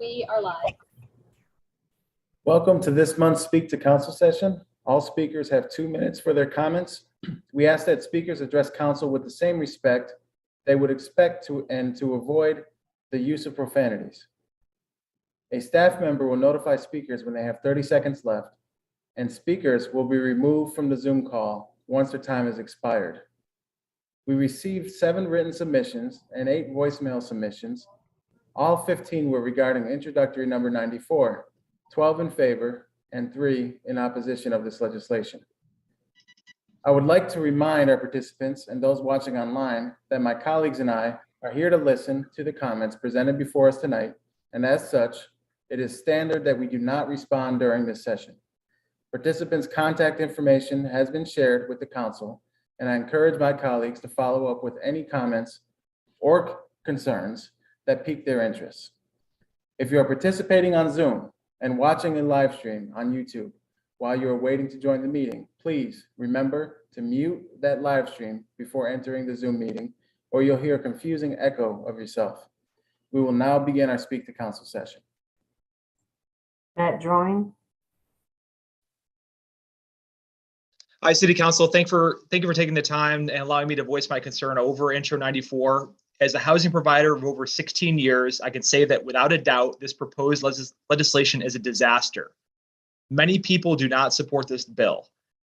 We are live. Welcome to this month's Speak to Council session. All speakers have 2 minutes for their comments. We ask that speakers address council with the same respect they would expect and to avoid the use of profanities. A staff member will notify speakers when they have 30 seconds left, and speakers will be removed from the Zoom call once their time has expired. We received 7 written submissions and 8 voicemail submissions. All 15 were regarding introductory number 94, 12 in favor, and 3 in opposition of this legislation. I would like to remind our participants and those watching online that my colleagues and I are here to listen to the comments presented before us tonight, and as such, it is standard that we do not respond during this session. Participants' contact information has been shared with the council, and I encourage my colleagues to follow up with any comments or concerns that pique their interest. If you are participating on Zoom and watching a live stream on YouTube while you are waiting to join the meeting, please remember to mute that live stream before entering the Zoom meeting, or you'll hear a confusing echo of yourself. We will now begin our Speak to Council session. Matt Drawing. Hi, City Council. Thank you for taking the time and allowing me to voice my concern over Intro 94. As a housing provider of over 16 years, I can say that without a doubt, this proposed legislation is a disaster. Many people do not support this bill.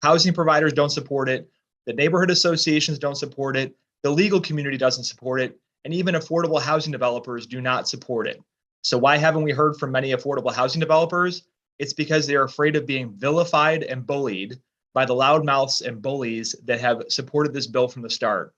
Housing providers don't support it. The neighborhood associations don't support it. The legal community doesn't support it. And even affordable housing developers do not support it. So why haven't we heard from many affordable housing developers? It's because they're afraid of being vilified and bullied by the loudmouths and bullies that have supported this bill from the start.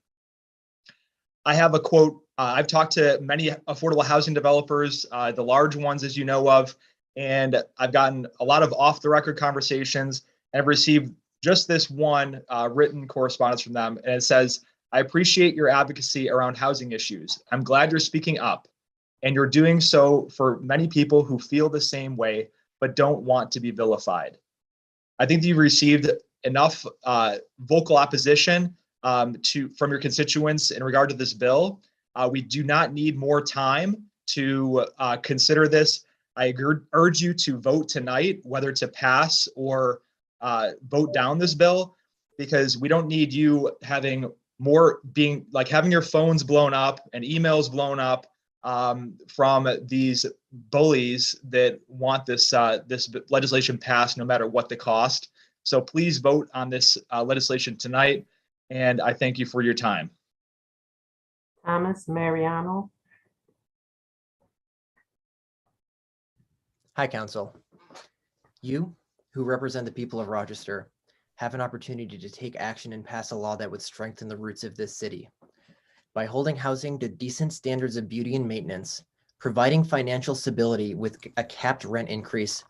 I have a quote. I've talked to many affordable housing developers, the large ones, as you know of, and I've gotten a lot of off-the-record conversations, and I've received just this one written correspondence from them, and it says, "I appreciate your advocacy around housing issues. I'm glad you're speaking up, and you're doing so for many people who feel the same way, but don't want to be vilified." I think that you've received enough vocal opposition from your constituents in regard to this bill. We do not need more time to consider this. I urge you to vote tonight, whether to pass or vote down this bill, because we don't need you having having your phones blown up and emails blown up from these bullies that want this legislation passed no matter what the cost. So please vote on this legislation tonight. And I thank you for your time. Thomas Mariano. Hi, Council. You, who represent the people of Rochester, have an opportunity to take action and pass a law that would strengthen the roots of this city. By holding housing to decent standards of beauty and maintenance, providing financial stability with a capped rent increase,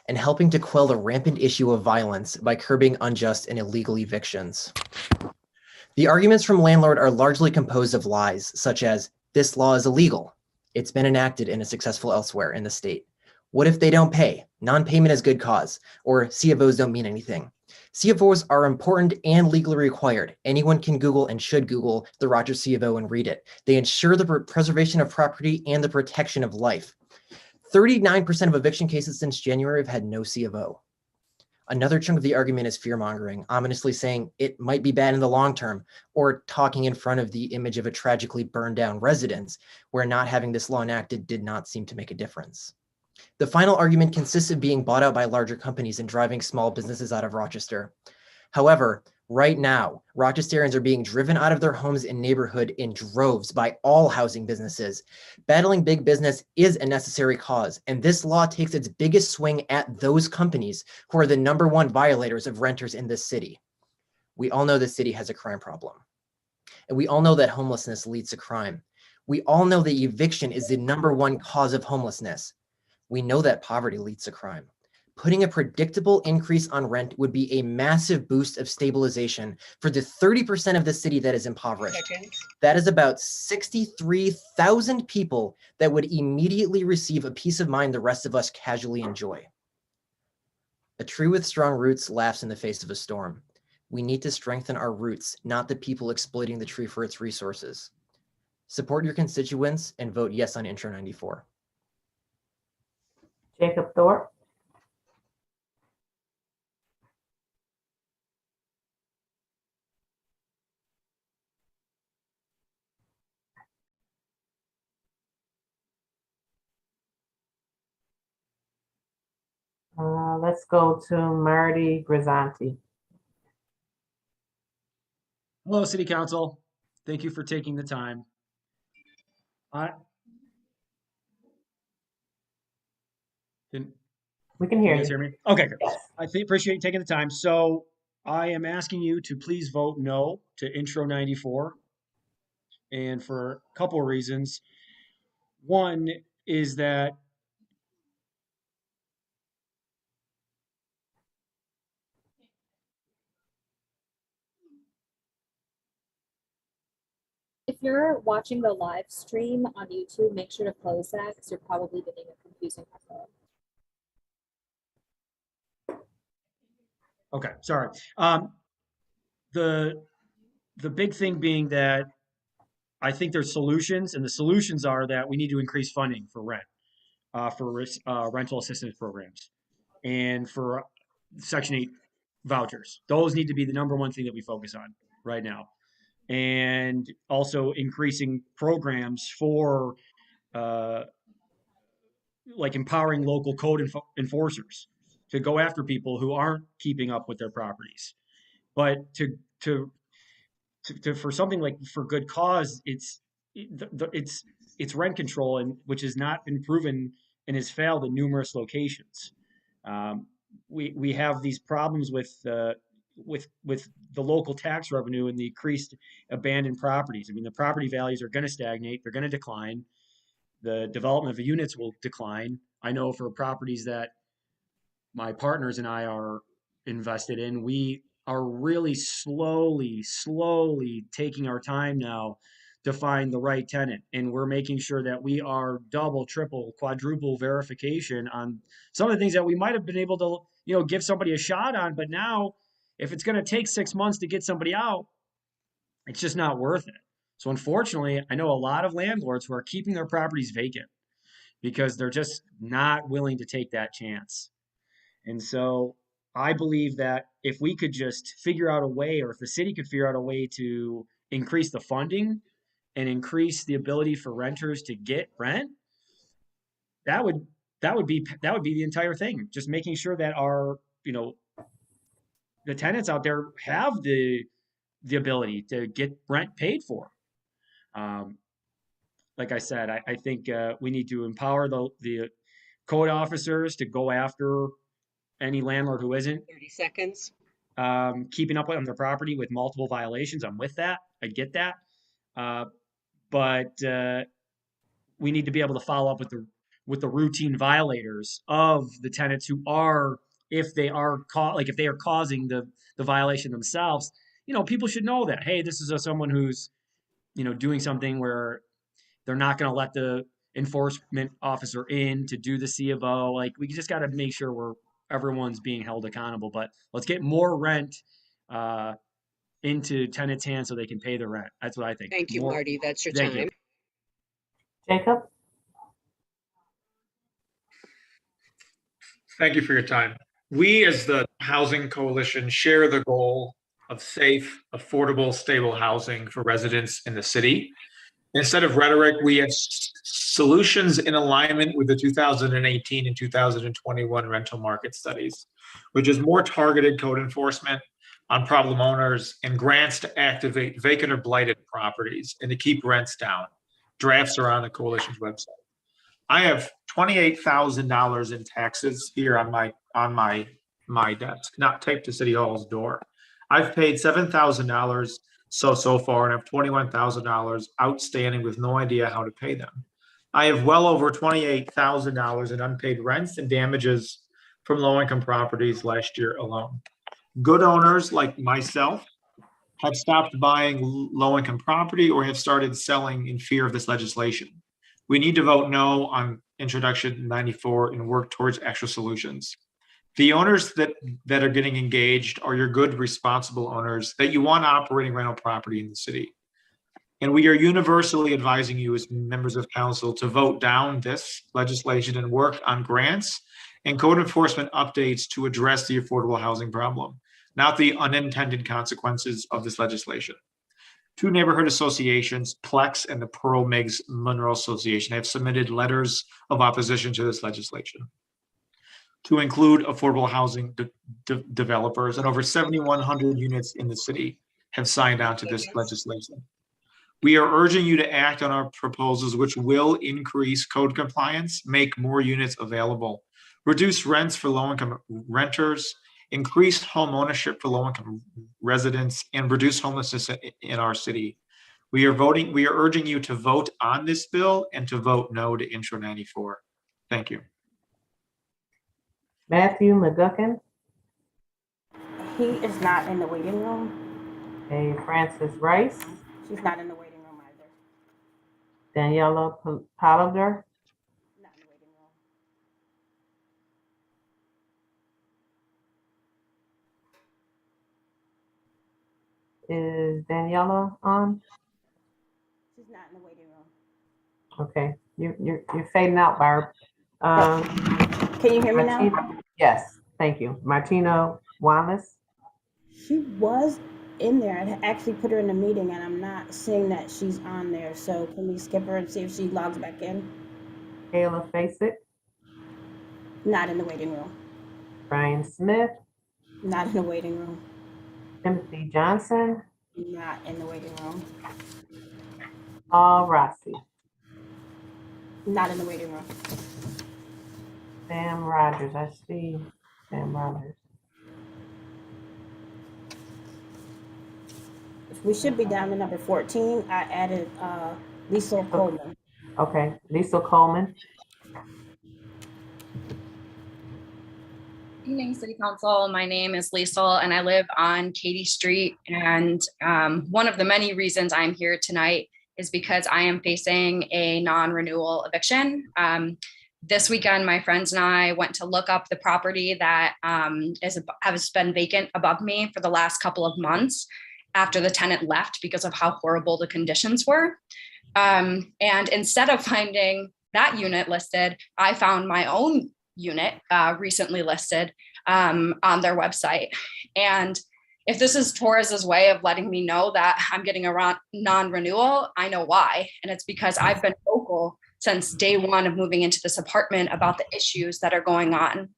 and helping to quell the rampant issue of violence by curbing unjust and illegal evictions. The arguments from Landlord are largely composed of lies, such as, this law is illegal. It's been enacted and is successful elsewhere in the state. What if they don't pay? Non-payment is good cause, or C of Os don't mean anything. C of Os are important and legally required. Anyone can Google and should Google the Rochester C of O and read it. They ensure the preservation of property and the protection of life. 39% of eviction cases since January have had no C of O. Another chunk of the argument is fear-mongering, ominously saying it might be bad in the long term, or talking in front of the image of a tragically burned down residence, where not having this law enacted did not seem to make a difference. The final argument consists of being bought out by larger companies and driving small businesses out of Rochester. However, right now, Rochesterians are being driven out of their homes and neighborhood in droves by all housing businesses. Battling big business is a necessary cause, and this law takes its biggest swing at those companies who are the #1 violators of renters in this city. We all know the city has a crime problem, and we all know that homelessness leads to crime. We all know that eviction is the #1 cause of homelessness. We know that poverty leads to crime. Putting a predictable increase on rent would be a massive boost of stabilization for the 30% of the city that is impoverished. That is about 63,000 people that would immediately receive a peace of mind the rest of us casually enjoy. A tree with strong roots laughs in the face of a storm. We need to strengthen our roots, not the people exploiting the tree for its resources. Support your constituents and vote yes on Intro 94. Jacob Thorpe, let's go to Marty Grisanti. Hello, City Council. Thank you for taking the time. Can We can you hear guys you. hear me? Okay, good. Yes. I appreciate you taking the time. So I am asking you to please vote no to Intro 94. And for a couple of reasons. One is that If you're watching the live stream on YouTube, make sure to close that because you're probably getting a confusing echo. okay, sorry. The big thing being that I think there's solutions, and the solutions are that we need to increase funding for rent, for rental assistance programs, and for Section 8 vouchers. Those need to be the number one thing that we focus on right now. And also increasing programs for like empowering local code enforcers to go after people who aren't keeping up with their properties. But to for something like for good cause, it's rent control, and which has not been proven and has failed in numerous locations. We have these problems with the local tax revenue and the increased abandoned properties. I mean, the property values are going to stagnate; they're going to decline. The development of units will decline. I know for properties that my partners and I are invested in, we are really slowly taking our time now to find the right tenant. And we're making sure that we are double, triple, quadruple verification on some of the things that we might have been able to, give somebody a shot on. But now, if it's going to take 6 months to get somebody out, it's just not worth it. So unfortunately, I know a lot of landlords who are keeping their properties vacant because they're just not willing to take that chance. And so I believe that if we could just figure out a way, or if the city could figure out a way to increase the funding and increase the ability for renters to get rent, that would be the entire thing. Just making sure that our, the tenants out there have the ability to get rent paid for. Like I said, I think we need to empower the code officers to go after any landlord who isn't 30 seconds. Keeping up on their property with multiple violations. I'm with that. I get that. But we need to be able to follow up with the routine violators of the tenants who are, if they are if they are causing the violation themselves. People should know that, hey, this is someone who's doing something where they're not going to let the enforcement officer in to do the C of O. Like, we just got to make sure everyone's being held accountable. But let's get more rent into tenants' hands so they can pay the rent. That's what I think. Thank you, Marty. That's your Thank you. time. Jacob, Thank you for your time. We, as the Housing Coalition, share the goal of safe, affordable, stable housing for residents in the city. Instead of rhetoric, we have solutions in alignment with the 2018 and 2021 rental market studies, which is more targeted code enforcement on problem owners and grants to activate vacant or blighted properties and to keep rents down. Drafts are on the coalition's website. I have $28,000 in taxes here on my desk, not taped to City Hall's door. I've paid $7,000 so far, and have $21,000 outstanding with no idea how to pay them. I have well over $28,000 in unpaid rents and damages from low-income properties last year alone. Good owners like myself have stopped buying low-income property or have started selling in fear of this legislation. We need to vote no on Introduction 94 and work towards actual solutions. The owners that are getting engaged are your good, responsible owners that you want operating rental property in the city. And we are universally advising you as members of council to vote down this legislation and work on grants and code enforcement updates to address the affordable housing problem, not the unintended consequences of this legislation. Two neighborhood associations, Plex and the Pearl Meigs Monroe Association, have submitted letters of opposition to this legislation to include affordable housing developers, and over 7,100 units in the city have signed on to this legislation. We are urging you to act on our proposals, which will increase code compliance, make more units available, reduce rents for low-income renters, increase home ownership for low-income residents, and reduce homelessness in our city. We are urging you to vote on this bill and to vote no to Intro 94. Thank you. Matthew McGuckin. He is not in the waiting room. Okay, Frances Rice. She's not in the waiting room either. Daniela Pollider. Not in the waiting room. Is Daniela on? She's not in the waiting room. Okay, you're fading out, Barb. Can you hear me now? Yes, thank you. Martina Wallace. She was in there. I actually put her in a meeting and I'm not seeing that she's on there. So can we skip her and see if she logs back in? Kayla Facet. Not in the waiting room. Brian Smith. Not in the waiting room. Timothy Johnson. Not in the waiting room. Paul Rossi. Not in the waiting room. Sam Rogers. I see Sam Rogers. We should be down to number 14. I added Lisa Coleman. Okay, Lisa Coleman. Evening, City Council. My name is Liesel and I live on Katy Street. And one of the many reasons I'm here tonight is because I am facing a non-renewal eviction. This weekend, my friends and I went to look up the property that has been vacant above me for the last couple of months after the tenant left because of how horrible the conditions were. And instead of finding that unit listed, I found my own unit recently listed on their website. And if this is Torres's way of letting me know that I'm getting a non-renewal, I know why. And it's because I've been vocal since day one of moving into this apartment about the issues that are going on.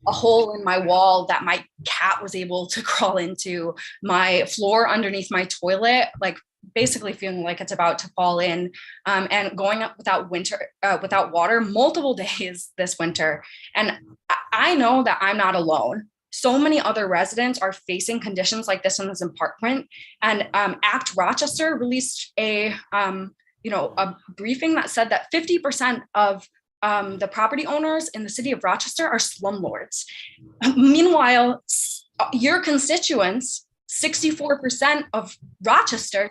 A hole in my wall that my cat was able to crawl into, my floor underneath my toilet, like basically feeling like it's about to fall in, and going up without water multiple days this winter. And I know that I'm not alone. So many other residents are facing conditions like this in this apartment. And ACT Rochester released a briefing that said that 50% of the property owners in the city of Rochester are slumlords. Meanwhile, your constituents, 64% of Rochester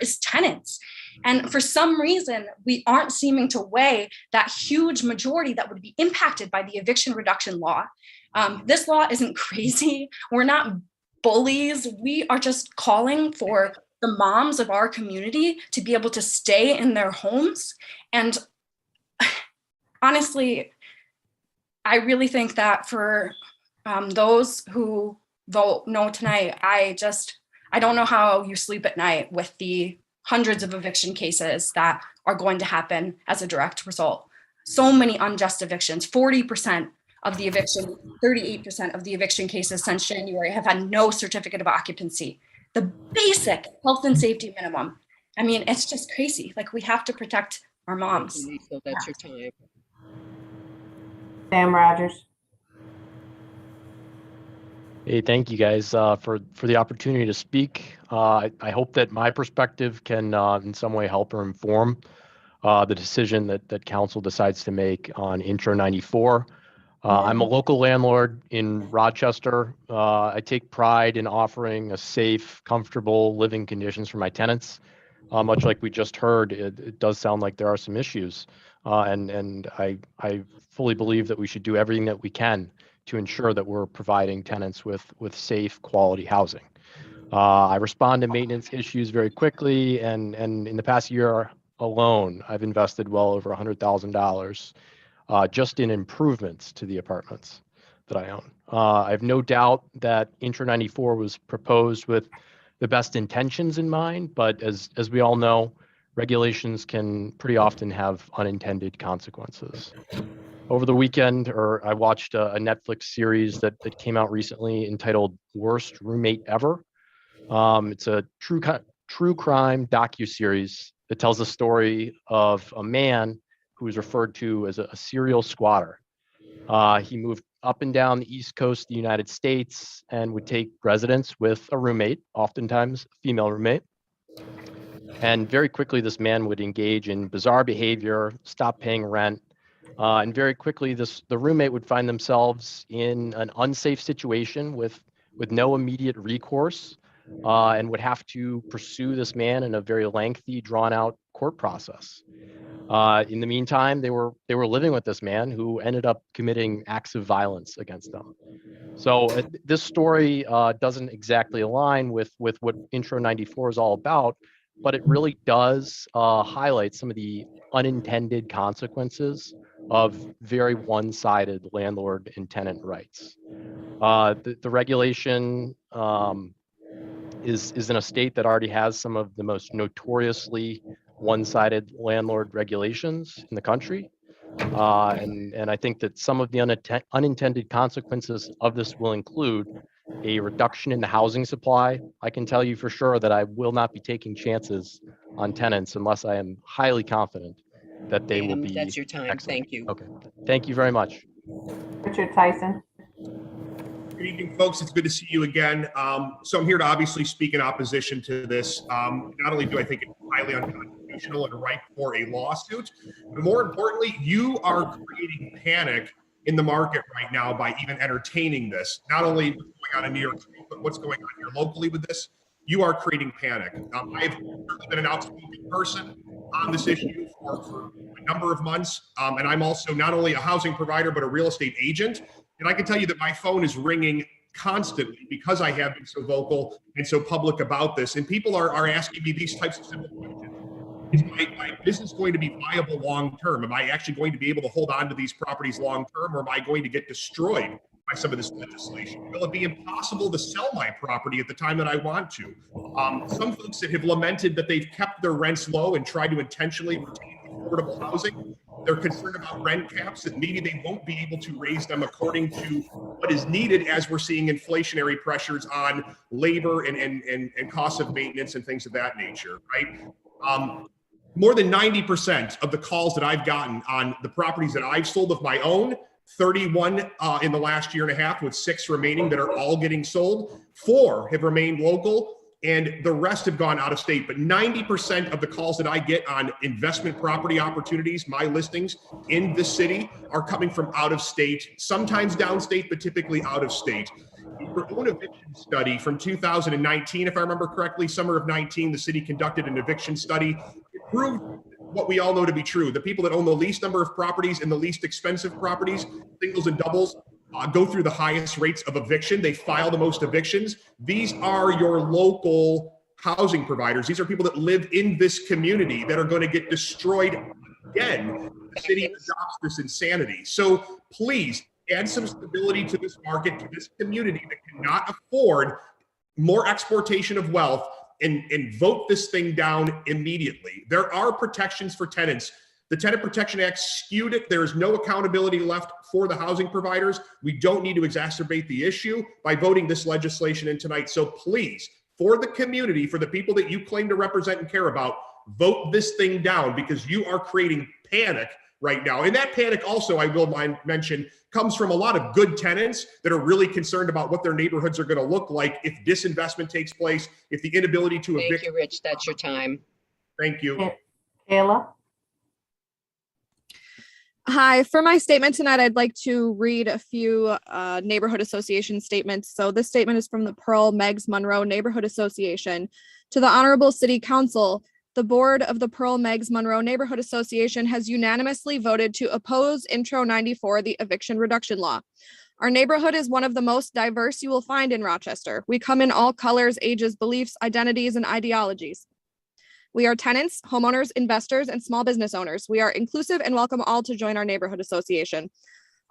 is tenants. And for some reason, we aren't seeming to weigh that huge majority that would be impacted by the eviction reduction law. This law isn't crazy. We're not bullies. We are just calling for the moms of our community to be able to stay in their homes. And honestly, I really think that for those who vote no tonight, I don't know how you sleep at night with the hundreds of eviction cases that are going to happen as a direct result. So many unjust evictions, 40% of the eviction, 38% of the eviction cases since January have had no certificate of occupancy. The basic health and safety minimum. I mean, it's just crazy. Like, we have to protect our moms. So that's your time. Sam Rogers. Hey, thank you guys for the opportunity to speak. I hope that my perspective can in some way help or inform the decision that council decides to make on Intro 94. I'm a local landlord in Rochester. I take pride in offering a safe, comfortable living conditions for my tenants. Much like we just heard, it does sound like there are some issues. And I fully believe that we should do everything that we can to ensure that we're providing tenants with safe, quality housing. I respond to maintenance issues very quickly, and in the past year alone, I've invested well over $100,000 just in improvements to the apartments that I own. I have no doubt that Intro 94 was proposed with the best intentions in mind, but as we all know, regulations can pretty often have unintended consequences. Over the weekend, I watched a Netflix series that came out recently entitled Worst Roommate Ever. It's a true crime docuseries that tells the story of a man who is referred to as a serial squatter. He moved up and down the East Coast of the United States and would take residence with a roommate, oftentimes a female roommate. And very quickly, this man would engage in bizarre behavior, stop paying rent, and very quickly, the roommate would find themselves in an unsafe situation with no immediate recourse, and would have to pursue this man in a very lengthy, drawn-out court process. In the meantime, they were living with this man who ended up committing acts of violence against them. So this story doesn't exactly align with what Intro 94 is all about, but it really does highlight some of the unintended consequences of very one-sided landlord and tenant rights. The regulation is in a state that already has some of the most notoriously one-sided landlord regulations in the country. And I think that some of the unintended consequences of this will include a reduction in the housing supply. I can tell you for sure that I will not be taking chances on tenants unless I am highly confident that they will be That's your time. excellent. Thank you. Okay. Thank you very much. Richard Tyson. Good evening, folks. It's good to see you again. So I'm here to obviously speak in opposition to this. Not only do I think it's highly unconstitutional and ripe for a lawsuit, but more importantly, you are creating panic in the market right now by even entertaining this. Not only what's going on in New York City, but what's going on here locally with this. You are creating panic. I've certainly been an outspoken person on this issue for a number of months. And I'm also not only a housing provider, but a real estate agent. And I can tell you that my phone is ringing constantly because I have been so vocal and so public about this. And people are asking me these types of simple questions. Is my business going to be viable long term? Am I actually going to be able to hold on to these properties long term, or am I going to get destroyed by some of this legislation? Will it be impossible to sell my property at the time that I want to? Some folks that have lamented that they've kept their rents low and tried to intentionally retain affordable housing. They're concerned about rent caps, that maybe they won't be able to raise them according to what is needed as we're seeing inflationary pressures on labor and costs of maintenance and things of that nature, right? More than 90% of the calls that I've gotten on the properties that I've sold of my own, 31 in the last year and a half, with 6 remaining that are all getting sold. 4 have remained local, and the rest have gone out of state. But 90% of the calls that I get on investment property opportunities, my listings in this city, are coming from out of state, sometimes downstate, but typically out of state. Your own eviction study from 2019, if I remember correctly, summer of 19, the city conducted an eviction study. It proved what we all know to be true. The people that own the least number of properties and the least expensive properties, singles and doubles, go through the highest rates of eviction. They file the most evictions. These are your local housing providers. These are people that live in this community that are going to get destroyed again. The city adopts this insanity. So please add some stability to this market, to this community that cannot afford more exportation of wealth, and vote this thing down immediately. There are protections for tenants. The Tenant Protection Act skewed it. There is no accountability left for the housing providers. We don't need to exacerbate the issue by voting this legislation in tonight. So please, for the community, for the people that you claim to represent and care about, vote this thing down, because you are creating panic right now. And that panic also, I will mention, comes from a lot of good tenants that are really concerned about what their neighborhoods are going to look like if disinvestment takes place, if the inability to evict. Thank you, Rich. That's your time. Thank you. Kayla. Hi, for my statement tonight, I'd like to read a few neighborhood association statements. So this statement is from the Pearl Meigs Monroe Neighborhood Association. To the Honorable City Council, the board of the Pearl Meigs Monroe Neighborhood Association has unanimously voted to oppose Intro 94, the eviction reduction law. Our neighborhood is one of the most diverse you will find in Rochester. We come in all colors, ages, beliefs, identities, and ideologies. We are tenants, homeowners, investors, and small business owners. We are inclusive and welcome all to join our neighborhood association.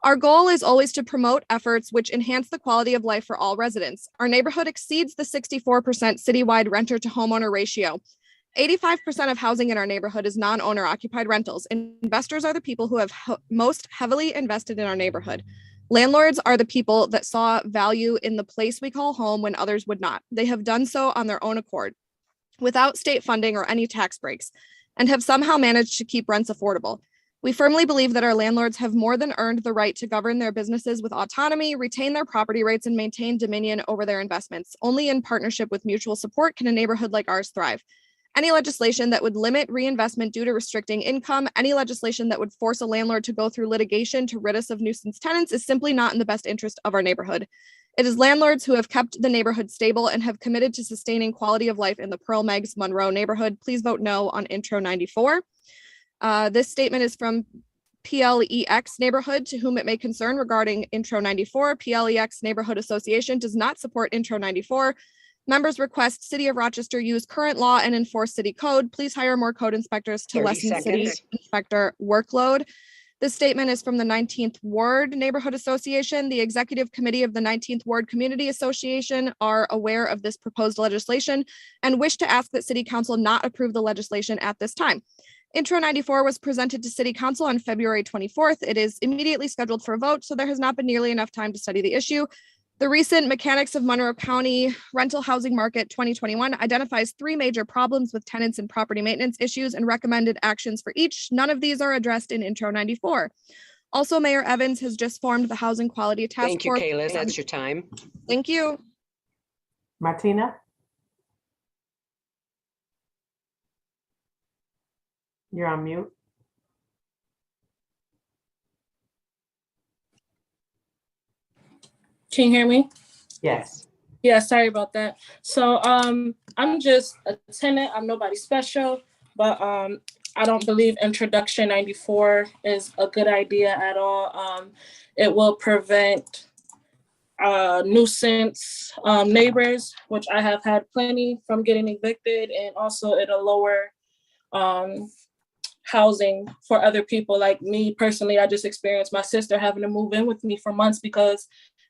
Our goal is always to promote efforts which enhance the quality of life for all residents. Our neighborhood exceeds the 64% citywide renter to homeowner ratio. 85% of housing in our neighborhood is non-owner occupied rentals. Investors are the people who have most heavily invested in our neighborhood. Landlords are the people that saw value in the place we call home when others would not. They have done so on their own accord, without state funding or any tax breaks, and have somehow managed to keep rents affordable. We firmly believe that our landlords have more than earned the right to govern their businesses with autonomy, retain their property rights, and maintain dominion over their investments. Only in partnership with mutual support can a neighborhood like ours thrive. Any legislation that would limit reinvestment due to restricting income, any legislation that would force a landlord to go through litigation to rid us of nuisance tenants is simply not in the best interest of our neighborhood. It is landlords who have kept the neighborhood stable and have committed to sustaining quality of life in the Pearl Megs Monroe neighborhood. Please vote no on Intro 94. This statement is from PLEX neighborhood, to whom it may concern, regarding Intro 94. PLEX Neighborhood Association does not support Intro 94. Members request City of Rochester use current law and enforce city code. Please hire more code inspectors to 30 lessen city seconds. inspector workload. This statement is from the 19th Ward Neighborhood Association. The Executive Committee of the 19th Ward Community Association are aware of this proposed legislation and wish to ask that City Council not approve the legislation at this time. Intro 94 was presented to City Council on February 24th. It is immediately scheduled for a vote, so there has not been nearly enough time to study the issue. The recent Mechanics of Monroe County Rental Housing Market 2021 identifies 3 major problems with tenants and property maintenance issues and recommended actions for each. None of these are addressed in Intro 94. Also, Mayor Evans has just formed the Housing Quality Task Thank you, Force. Kaylin. That's your time. Thank you. Martina? You're on mute. Can you hear me? Yes. Yeah, sorry about that. So I'm just a tenant. I'm nobody special, but I don't believe Introduction 94 is a good idea at all. It will prevent nuisance neighbors, which I have had plenty, from getting evicted, and also it'll lower housing for other people. Like me personally, I just experienced my sister having to move in with me for months because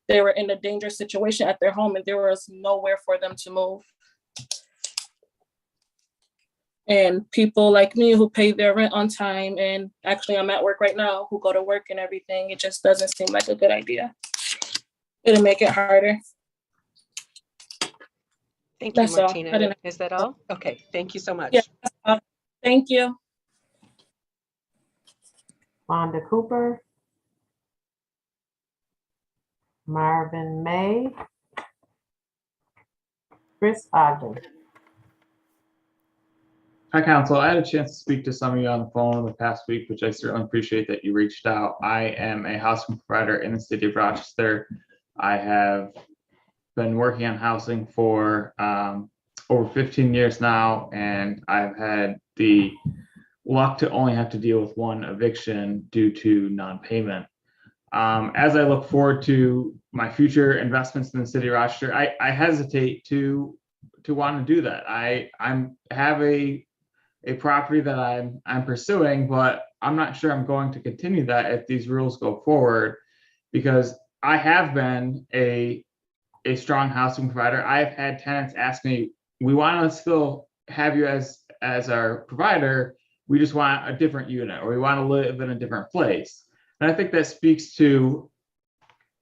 they were in a dangerous situation at their home and there was nowhere for them to move. And people like me who pay their rent on time, and actually I'm at work right now, who go to work and everything, it just doesn't seem like a good idea. It'll make it harder. Thank you, That's all. Martina. Is that all? Okay, thank you so much. Yeah, thank you. Wanda Cooper. Marvin May. Chris Ogden. Hi, Council. I had a chance to speak to some of you on the phone in the past week, which I certainly appreciate that you reached out. I am a housing provider in the city of Rochester. I have been working on housing for over 15 years now, and I've had the luck to only have to deal with one eviction due to non-payment. As I look forward to my future investments in the city of Rochester, I hesitate to want to do that. I have a property that I'm pursuing, but I'm not sure I'm going to continue that if these rules go forward, because I have been a strong housing provider. I've had tenants ask me, we want to still have you as our provider, we just want a different unit, or we want to live in a different place. And I think that speaks to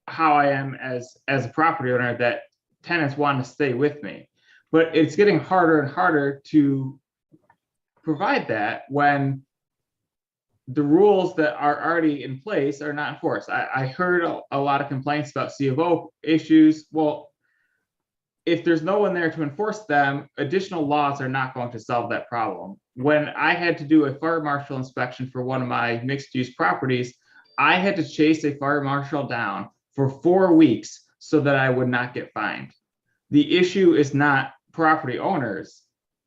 how I am as a property owner, that tenants want to stay with me. But it's getting harder and harder to provide that when the rules that are already in place are not enforced. I heard a lot of complaints about C of O issues. Well, if there's no one there to enforce them, additional laws are not going to solve that problem. When I had to do a fire marshal inspection for one of my mixed-use properties, I had to chase a fire marshal down for 4 weeks so that I would not get fined. The issue is not property owners.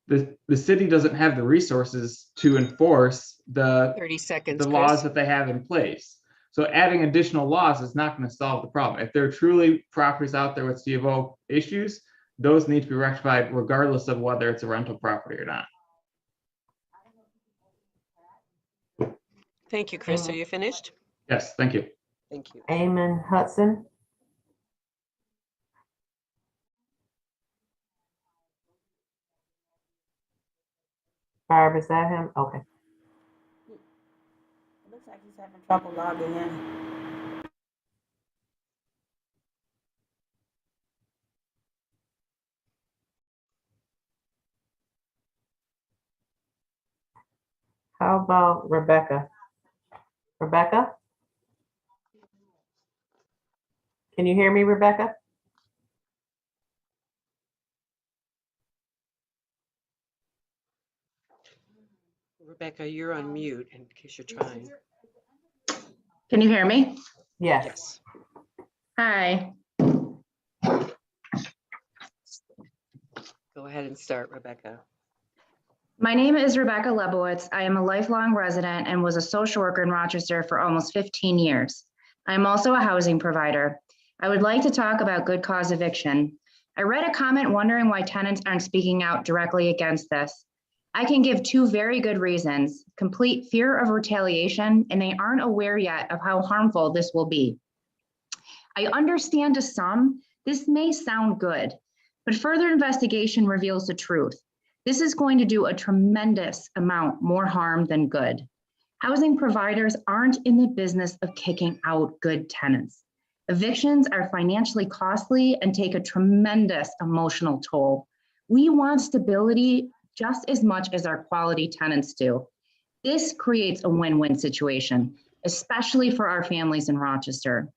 The city doesn't have the resources to enforce the 30 seconds, the laws that they have in place. So adding additional laws is not going to solve the problem. If there are truly properties out there with C of O issues, those need to be rectified regardless of whether it's a rental property or not. Thank you, Chris. Are you finished? Yes, thank you. Thank you. Eamon Hudson. Barb, is that him? Okay. It looks like he's having trouble logging in. How about Rebecca? Rebecca? Can you hear me, Rebecca? Rebecca, you're on mute in case you're trying. Can you hear me? Yes. Yes. Hi. Go ahead and start, Rebecca. My name is Rebecca Lebowitz. I am a lifelong resident and was a social worker in Rochester for almost 15 years. I am also a housing provider. I would like to talk about good cause eviction. I read a comment wondering why tenants aren't speaking out directly against this. I can give two very good reasons: complete fear of retaliation, and they aren't aware yet of how harmful this will be. I understand to some, this may sound good, but further investigation reveals the truth. This is going to do a tremendous amount more harm than good. Housing providers aren't in the business of kicking out good tenants. Evictions are financially costly and take a tremendous emotional toll. We want stability just as much as our quality tenants do. This creates a win-win situation, especially for our families in Rochester.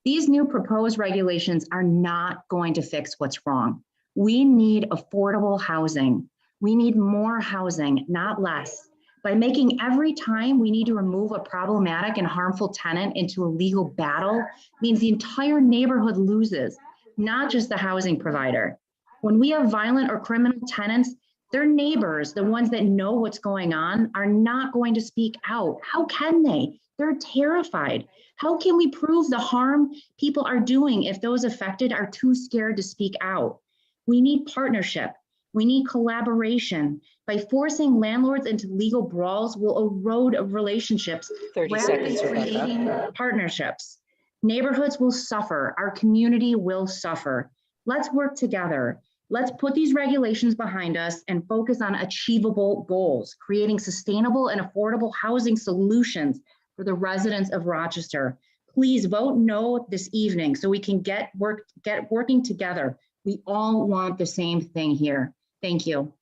These new proposed regulations are not going to fix what's wrong. We need affordable housing. We need more housing, not less. By making every time we need to remove a problematic and harmful tenant into a legal battle means the entire neighborhood loses, not just the housing provider. When we have violent or criminal tenants, their neighbors, the ones that know what's going on, are not going to speak out. How can they? They're terrified. How can we prove the harm people are doing if those affected are too scared to speak out? We need partnership. We need collaboration. By forcing landlords into legal brawls will erode relationships 30 rather than seconds, Rebecca. creating partnerships. Neighborhoods will suffer. Our community will suffer. Let's work together. Let's put these regulations behind us and focus on achievable goals, creating sustainable and affordable housing solutions for the residents of Rochester. Please vote no this evening so we can get working together. We all want the same thing here. Thank you.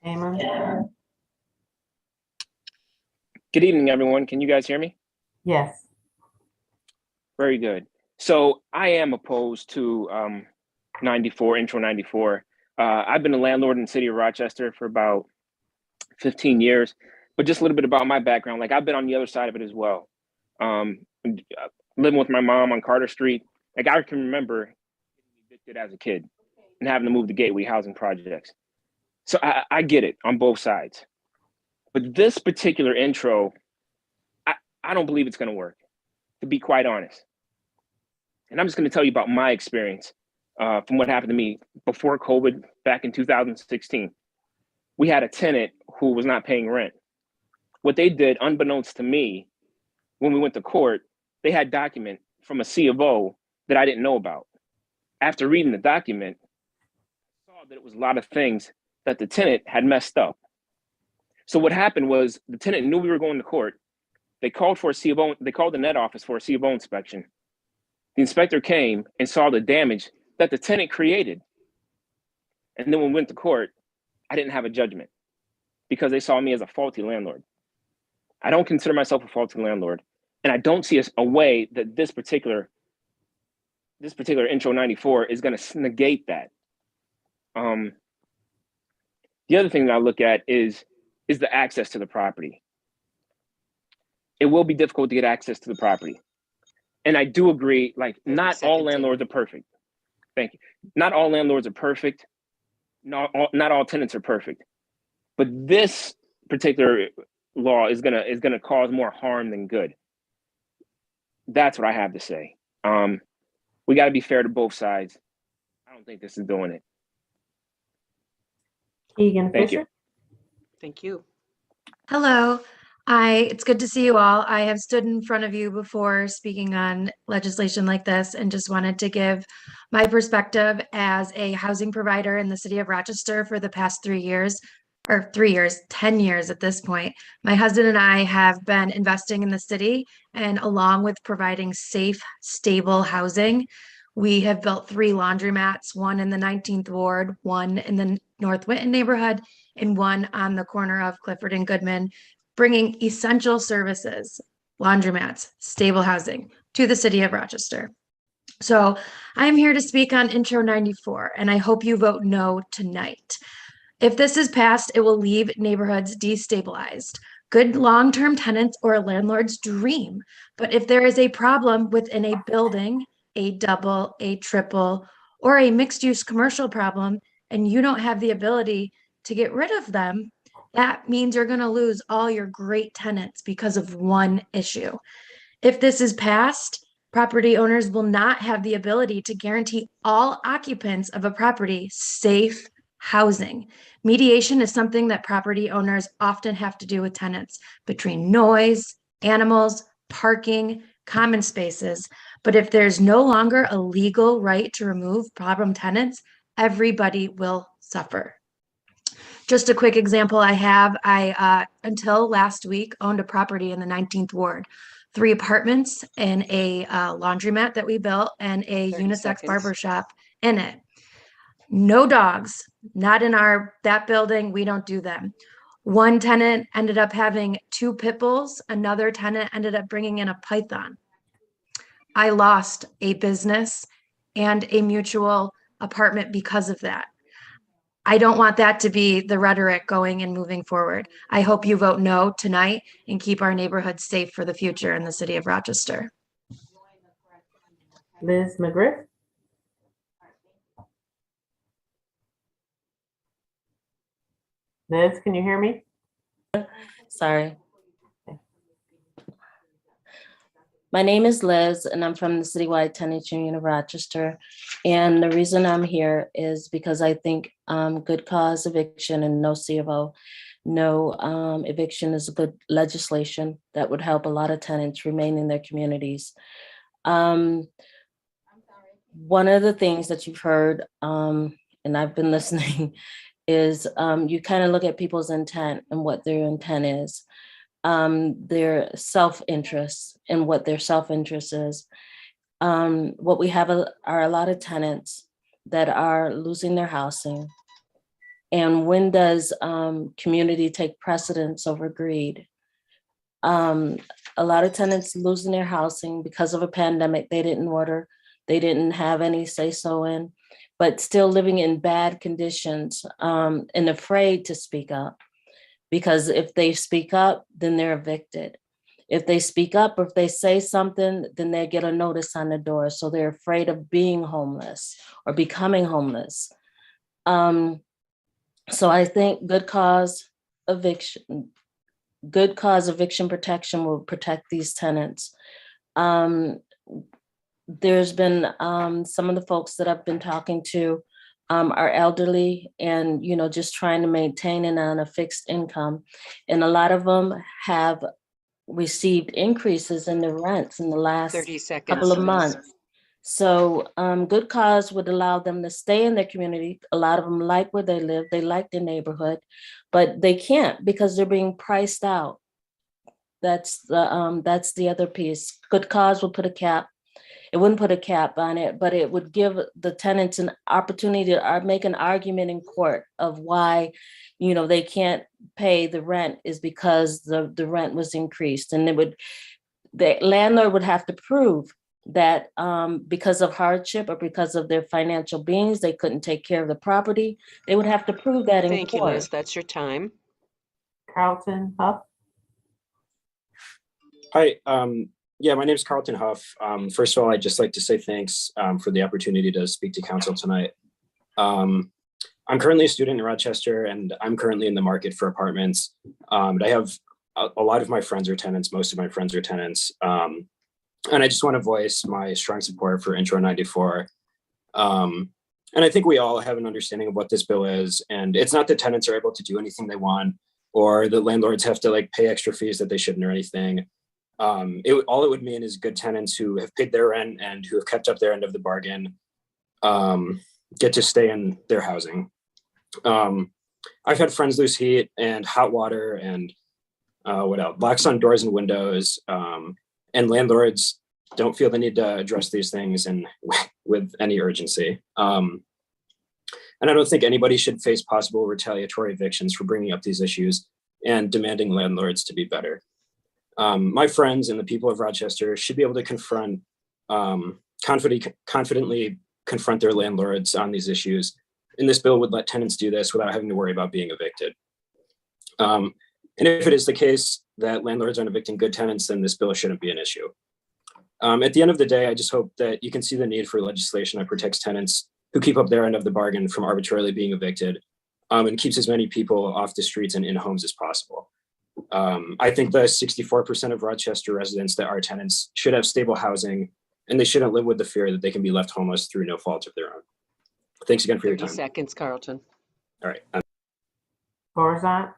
Eamon? Good evening, everyone. Can you guys hear me? Yes. Very good. So I am opposed to 94, Intro 94. I've been a landlord in the city of Rochester for about 15 years, but just a little bit about my background. Like, I've been on the other side of it as well. Living with my mom on Carter Street. Like, I can remember getting evicted as a kid and having to move to Gateway housing projects. So I get it on both sides. But this particular intro, I don't believe it's going to work, to be quite honest. And I'm just going to tell you about my experience from what happened to me before COVID back in 2016. We had a tenant who was not paying rent. What they did, unbeknownst to me, when we went to court, they had document from a C of O that I didn't know about. After reading the document, I saw that it was a lot of things that the tenant had messed up. So what happened was the tenant knew we were going to court. They called for a C of O, they called the net office for a C of O inspection. The inspector came and saw the damage that the tenant created. And then when we went to court, I didn't have a judgment because they saw me as a faulty landlord. I don't consider myself a faulty landlord. And I don't see a way that this particular Intro 94 is going to negate that. The other thing that I look at is the access to the property. It will be difficult to get access to the property. And I do agree, like, not all landlords are perfect. Thank you. Not all landlords are perfect. Not all tenants are perfect. But this particular law is gonna cause more harm than good. That's what I have to say. We got to be fair to both sides. I don't think this is doing it. Keegan Thank you. Fisher. Thank you. Hello. It's good to see you all. I have stood in front of you before speaking on legislation like this and just wanted to give my perspective as a housing provider in the city of Rochester for the past 3 years, or 3 years, 10 years at this point. My husband and I have been investing in the city, and along with providing safe, stable housing, we have built 3 laundromats, one in the 19th Ward, one in the North Winton neighborhood, and one on the corner of Clifford and Goodman, bringing essential services, laundromats, stable housing to the city of Rochester. So I'm here to speak on Intro 94, and I hope you vote no tonight. If this is passed, it will leave neighborhoods destabilized. Good long-term tenants or a landlord's dream. But if there is a problem within a building, a double, a triple, or a mixed-use commercial problem, and you don't have the ability to get rid of them, that means you're going to lose all your great tenants because of one issue. If this is passed, property owners will not have the ability to guarantee all occupants of a property safe housing. Mediation is something that property owners often have to do with tenants between noise, animals, parking, common spaces. But if there's no longer a legal right to remove problem tenants, everybody will suffer. Just a quick example I until last week owned a property in the 19th Ward, 3 apartments and a laundromat that we built and a 30 unisex seconds. barber shop in it. No dogs, not in that building. We don't do them. One tenant ended up having 2 pit bulls. Another tenant ended up bringing in a python. I lost a business and a mutual apartment because of that. I don't want that to be the rhetoric going and moving forward. I hope you vote no tonight and keep our neighborhoods safe for the future in the city of Rochester. Liz McGriff. Liz, can you hear me? Sorry. My name is Liz, and I'm from the Citywide Tenants Union of Rochester. And the reason I'm here is because I think good cause eviction and no C of O, no eviction is a good legislation that would help a lot of tenants remain in their communities. One of the things that you've heard, and I've been listening, is you kind of look at people's intent and what their intent is. Their self-interest and what their self-interest is. What we have are a lot of tenants that are losing their housing. And when does community take precedence over greed? A lot of tenants losing their housing because of a pandemic they didn't order, they didn't have any say-so in, but still living in bad conditions and afraid to speak up. Because if they speak up, then they're evicted. If they speak up or if they say something, then they get a notice on the door. So they're afraid of being homeless or becoming homeless. So I think good cause eviction protection will protect these tenants. There's been some of the folks that I've been talking to are elderly and, just trying to maintain it on a fixed income. And a lot of them have received increases in the rents in the last 30 seconds, couple of Liz. months. So good cause would allow them to stay in their community. A lot of them like where they live, they like their neighborhood, but they can't because they're being priced out. That's the other piece. Good cause will put a cap. It wouldn't put a cap on it, but it would give the tenants an opportunity to make an argument in court of why, they can't pay the rent is because the rent was increased. And the landlord would have to prove that because of hardship or because of their financial means, they couldn't take care of the property. They would have to prove that in court. Thank you, Liz. That's your time. Carlton Huff. Hi, yeah, my name is Carlton Huff. First of all, I'd just like to say thanks for the opportunity to speak to council tonight. I'm currently a student in Rochester and I'm currently in the market for apartments. But I have a lot of my friends are tenants, most of my friends are tenants. And I just want to voice my strong support for Intro 94. And I think we all have an understanding of what this bill is. And it's not that tenants are able to do anything they want, or that landlords have to like pay extra fees that they shouldn't or anything. All it would mean is good tenants who have paid their rent and who have kept up their end of the bargain get to stay in their housing. I've had friends lose heat and hot water and what else? Locks on doors and windows. And landlords don't feel the need to address these things and with any urgency. And I don't think anybody should face possible retaliatory evictions for bringing up these issues and demanding landlords to be better. My friends and the people of Rochester should be able to confidently confront their landlords on these issues. And this bill would let tenants do this without having to worry about being evicted. And if it is the case that landlords aren't evicting good tenants, then this bill shouldn't be an issue. At the end of the day, I just hope that you can see the need for legislation that protects tenants who keep up their end of the bargain from arbitrarily being evicted, and keeps as many people off the streets and in homes as possible. I think the 64% of Rochester residents that are tenants should have stable housing, and they shouldn't live with the fear that they can be left homeless through no fault of their own. Thanks again for your 30 time. seconds, Carlton. All right. Corzine?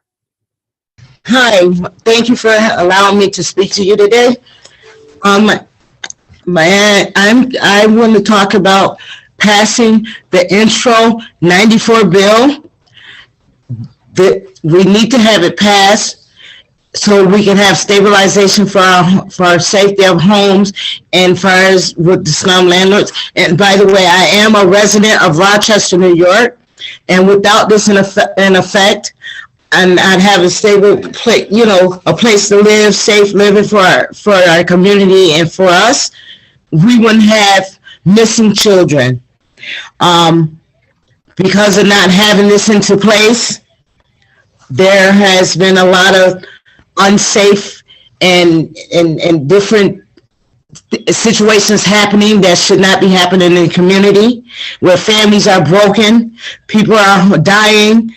Hi, thank you for allowing me to speak to you today. I want to talk about passing the Intro 94 bill. That we need to have it passed so we can have stabilization for our safety of homes and for us with the slum landlords. And by the way, I am a resident of Rochester, New York, and without this in effect, and I'd have a stable place, a place to live, safe living for our community and for us. We wouldn't have missing children. Because of not having this into place, there has been a lot of unsafe and different situations happening that should not be happening in the community, where families are broken, people are dying,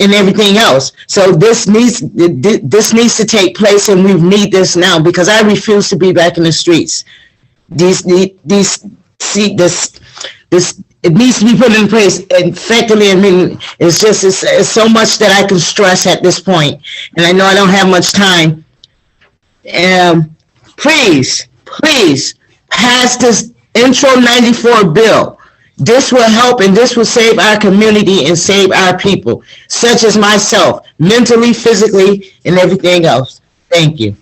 and everything else. So this needs to take place, and we need this now, because I refuse to be back in the streets. It needs to be put in place effectively. I mean, it's so much that I can stress at this point, and I know I don't have much time. Please pass this Intro 94 bill. This will help, and this will save our community and save our people, such as myself, mentally, physically, and everything else. Thank you.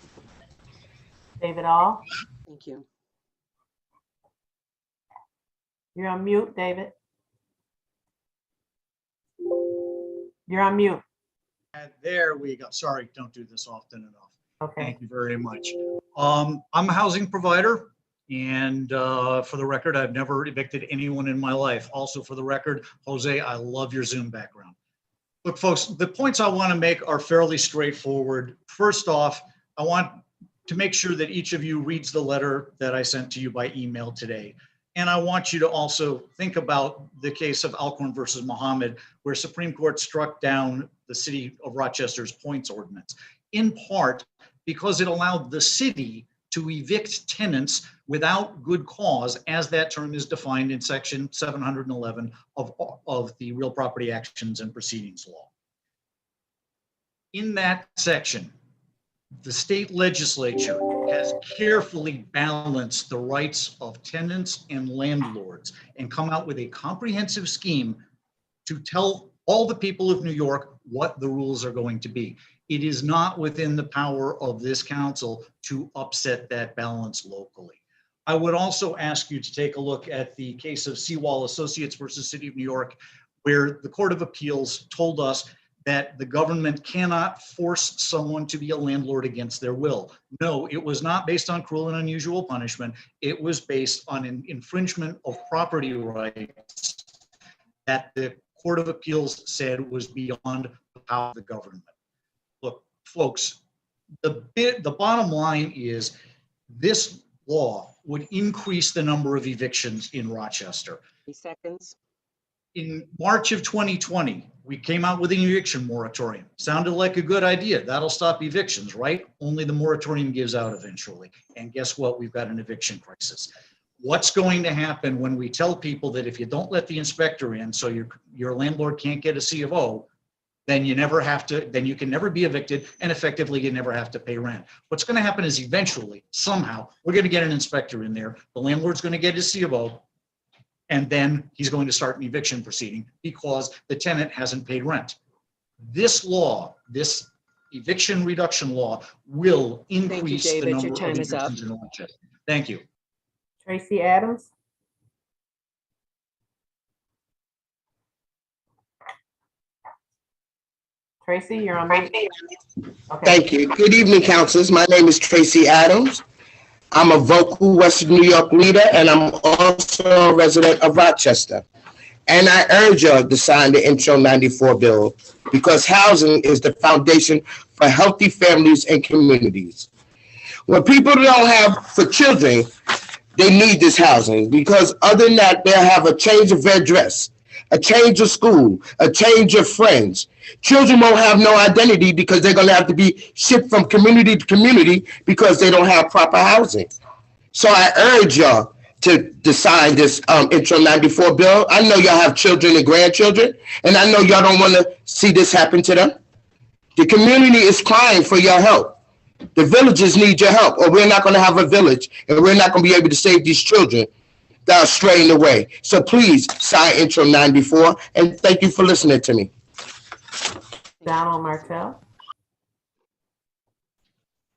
David All? Thank you. You're on mute, David. You're on mute. And there we go. Sorry, don't do this often enough. Okay. Thank you very much. I'm a housing provider, and for the record, I've never evicted anyone in my life. Also, for the record, Jose, I love your Zoom background. Look, folks, the points I want to make are fairly straightforward. First off, I want to make sure that each of you reads the letter that I sent to you by email today. And I want you to also think about the case of Alcorn versus Mohammed, where Supreme Court struck down the city of Rochester's points ordinance, in part because it allowed the city to evict tenants without good cause, as that term is defined in section 711 of the Real Property Actions and Proceedings Law. In that section, the state legislature has carefully balanced the rights of tenants and landlords and come out with a comprehensive scheme to tell all the people of New York what the rules are going to be. It is not within the power of this council to upset that balance locally. I would also ask you to take a look at the case of Seawall Associates versus City of New York, where the Court of Appeals told us that the government cannot force someone to be a landlord against their will. No, it was not based on cruel and unusual punishment. It was based on an infringement of property rights that the Court of Appeals said was beyond the power of the government. Look, folks, the bottom line is this law would increase the number of evictions in Rochester. 3 seconds. In March of 2020, we came out with an eviction moratorium. Sounded like a good idea. That'll stop evictions, right? Only the moratorium gives out eventually. And guess what? We've got an eviction crisis. What's going to happen when we tell people that if you don't let the inspector in, so your landlord can't get a C of O, then you can never be evicted, and effectively you never have to pay rent. What's going to happen is eventually, somehow, we're going to get an inspector in there. The landlord's going to get his C of O, and then he's going to start an eviction proceeding because the tenant hasn't paid rent. This law, this eviction reduction law, will increase the David. number Your of time is up. evictions in Rochester. Thank you. Tracy Adams. Tracy, you're on mute. Okay. Thank you. Good evening, councilors. My name is Tracy Adams. I'm a vocal Western New York leader, and I'm also a resident of Rochester. And I urge y'all to sign the Intro 94 bill because housing is the foundation for healthy families and communities. When people don't have for children, they need this housing because other than that, they'll have a change of address, a change of school, a change of friends. Children won't have no identity because they're going to have to be shipped from community to community because they don't have proper housing. So I urge y'all to sign this Intro 94 bill. I know y'all have children and grandchildren, and I know y'all don't want to see this happen to them. The community is crying for your help. The villages need your help, or we're not going to have a village, and we're not going to be able to save these children that are straying away. So please sign Intro 94, and thank you for listening to me. Donald Martell.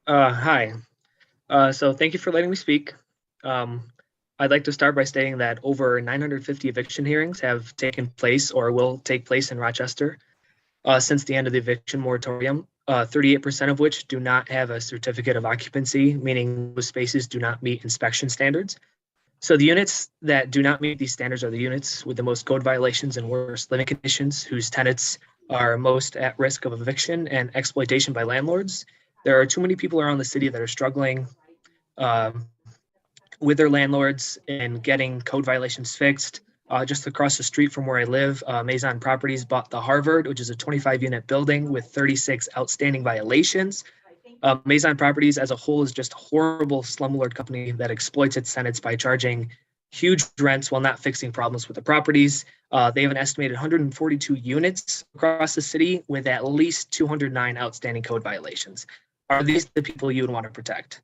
Hi. So thank you for letting me speak. I'd like to start by stating that over 950 eviction hearings have taken place or will take place in Rochester since the end of the eviction moratorium, 38% of which do not have a certificate of occupancy, meaning those spaces do not meet inspection standards. So the units that do not meet these standards are the units with the most code violations and worst living conditions, whose tenants are most at risk of eviction and exploitation by landlords. There are too many people around the city that are struggling with their landlords and getting code violations fixed. Just across the street from where I live, Maison Properties bought the Harvard, which is a 25-unit building with 36 outstanding violations. Maison Properties as a whole is just a horrible slumlord company that exploits its tenants by charging huge rents while not fixing problems with the properties. They have an estimated 142 units across the city with at least 209 outstanding code violations. Are these the people you would want to protect?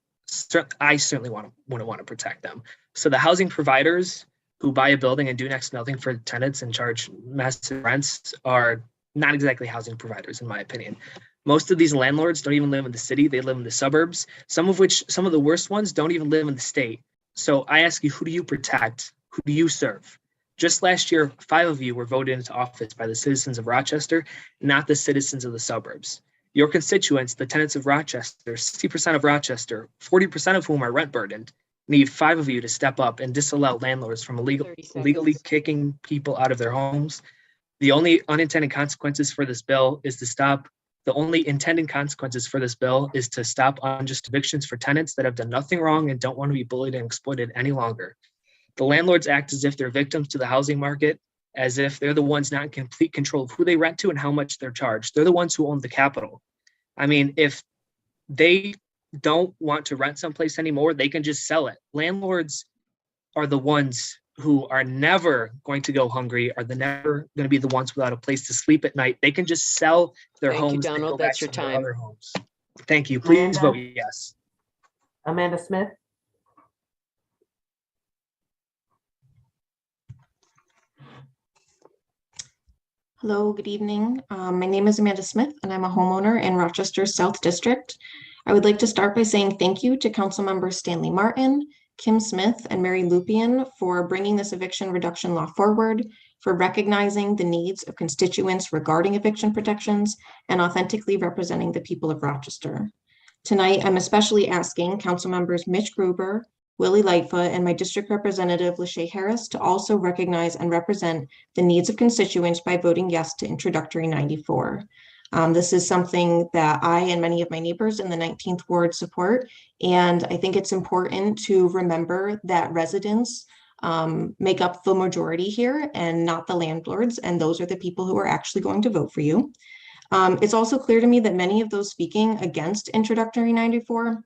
I certainly wouldn't want to protect them. So the housing providers who buy a building and do next to nothing for tenants and charge massive rents are not exactly housing providers, in my opinion. Most of these landlords don't even live in the city. They live in the suburbs, some of the worst ones don't even live in the state. So I ask you, who do you protect? Who do you serve? Just last year, 5 of you were voted into office by the citizens of Rochester, not the citizens of the suburbs. Your constituents, the tenants of Rochester, 60% of Rochester, 40% of whom are rent burdened, need 5 of you to step up and disallow landlords from illegally kicking people out of their homes. The only unintended consequences for this bill is to stop. The only intended consequences for this bill is to stop unjust evictions for tenants that have done nothing wrong and don't want to be bullied and exploited any longer. The landlords act as if they're victims to the housing market, as if they're the ones not in complete control of who they rent to and how much they're charged. They're the ones who own the capital. I mean, if they don't want to rent someplace anymore, they can just sell it. Landlords are the ones who are never going to go hungry, are never going to be the ones without a place to sleep at night. They can just sell their Thank you, homes. Donald. That's your time. Other homes. Thank you. Please Amanda? vote yes. Amanda Smith. Hello, good evening. My name is Amanda Smith, and I'm a homeowner in Rochester South District. I would like to start by saying thank you to Council Members Stanley Martin, Kim Smith, and Mary Lupian for bringing this eviction reduction law forward, for recognizing the needs of constituents regarding eviction protections, and authentically representing the people of Rochester. Tonight, I'm especially asking Council Members Mitch Gruber, Willie Lightfoot, and my district representative, Lachey Harris, to also recognize and represent the needs of constituents by voting yes to Introductory 94. This is something that I and many of my neighbors in the 19th Ward support, and I think it's important to remember that residents make up the majority here and not the landlords. And those are the people who are actually going to vote for you. It's also clear to me that many of those speaking against Introductory 94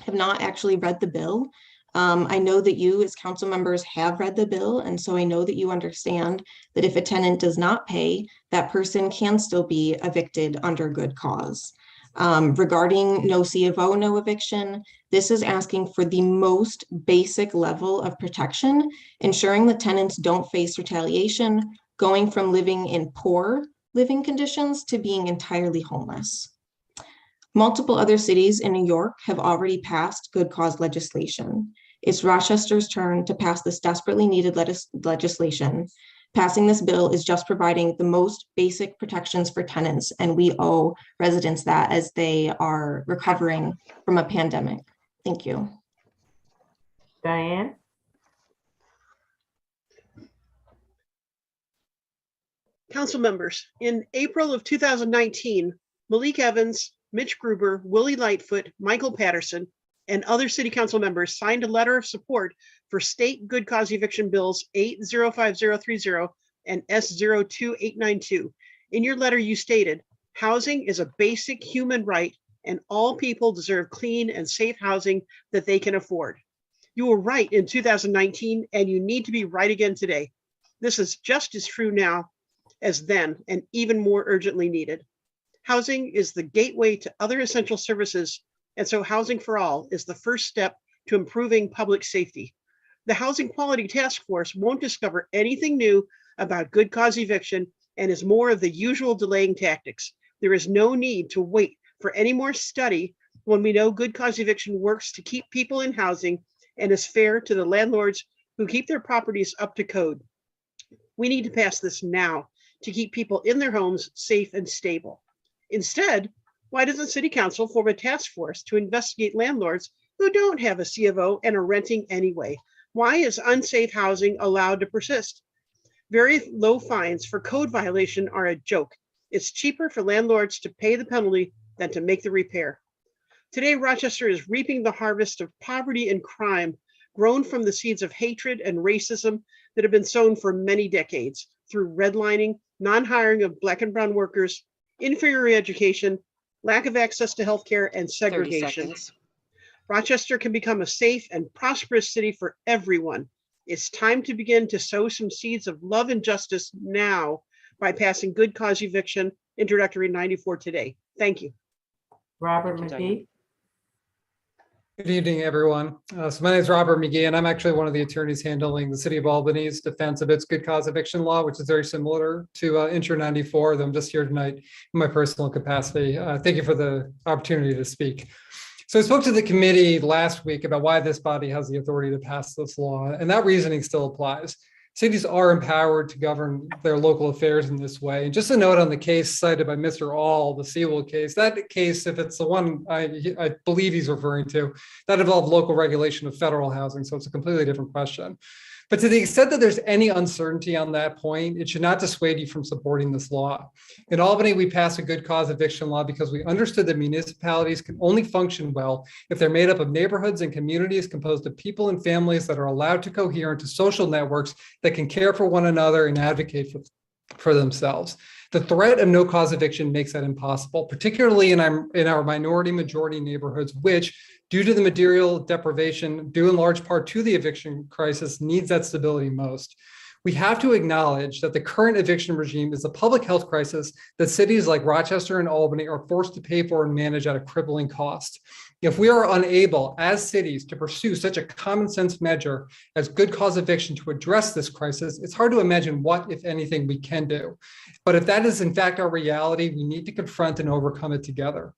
have not actually read the bill. I know that you as council members have read the bill, and so I know that you understand that if a tenant does not pay, that person can still be evicted under good cause. Regarding no C of O, no eviction, this is asking for the most basic level of protection, ensuring that tenants don't face retaliation, going from living in poor living conditions to being entirely homeless. Multiple other cities in New York have already passed good cause legislation. It's Rochester's turn to pass this desperately needed legislation. Passing this bill is just providing the most basic protections for tenants, and we owe residents that as they are recovering from a pandemic. Thank you. Diane? Council members, in April of 2019, Malik Evans, Mitch Gruber, Willie Lightfoot, Michael Patterson, and other city council members signed a letter of support for state good cause eviction bills 805030 and S02892. In your letter, you stated, housing is a basic human right and all people deserve clean and safe housing that they can afford. You were right in 2019 and you need to be right again today. This is just as true now as then and even more urgently needed. Housing is the gateway to other essential services, and so Housing for All is the first step to improving public safety. The Housing Quality Task Force won't discover anything new about good cause eviction and is more of the usual delaying tactics. There is no need to wait for any more study when we know good cause eviction works to keep people in housing and is fair to the landlords who keep their properties up to code. We need to pass this now to keep people in their homes safe and stable. Instead, why doesn't City Council form a task force to investigate landlords who don't have a C of O and are renting anyway? Why is unsafe housing allowed to persist? Very low fines for code violation are a joke. It's cheaper for landlords to pay the penalty than to make the repair. Today, Rochester is reaping the harvest of poverty and crime grown from the seeds of hatred and racism that have been sown for many decades through redlining, non-hiring of Black and brown workers, inferior education, lack of access to healthcare, and segregation. Rochester can become a safe and prosperous city for everyone. It's time to begin to sow some seeds of love and justice now by passing good cause eviction introductory 94 today. Thank you. Robert McGee. Good evening, everyone. So my name is Robert McGee, and I'm actually one of the attorneys handling the City of Albany's defense of its good cause eviction law, which is very similar to Intro 94. I'm just here tonight in my personal capacity. Thank you for the opportunity to speak. So I spoke to the committee last week about why this body has the authority to pass this law, and that reasoning still applies. Cities are empowered to govern their local affairs in this way. And just a note on the case cited by Mr. All, the Sewell case, that case, if it's the one I believe he's referring to, that involved local regulation of federal housing. So it's a completely different question. But to the extent that there's any uncertainty on that point, it should not dissuade you from supporting this law. In Albany, we passed a good cause eviction law because we understood that municipalities can only function well if they're made up of neighborhoods and communities composed of people and families that are allowed to cohere into social networks that can care for one another and advocate for themselves. The threat of no cause eviction makes that impossible, particularly in our minority majority neighborhoods, which, due to the material deprivation, due in large part to the eviction crisis, needs that stability most. We have to acknowledge that the current eviction regime is a public health crisis that cities like Rochester and Albany are forced to pay for and manage at a crippling cost. If we are unable as cities to pursue such a common sense measure as good cause eviction to address this crisis, it's hard to imagine what, if anything, we can do. But if that is in fact our reality, we need to confront and overcome it together.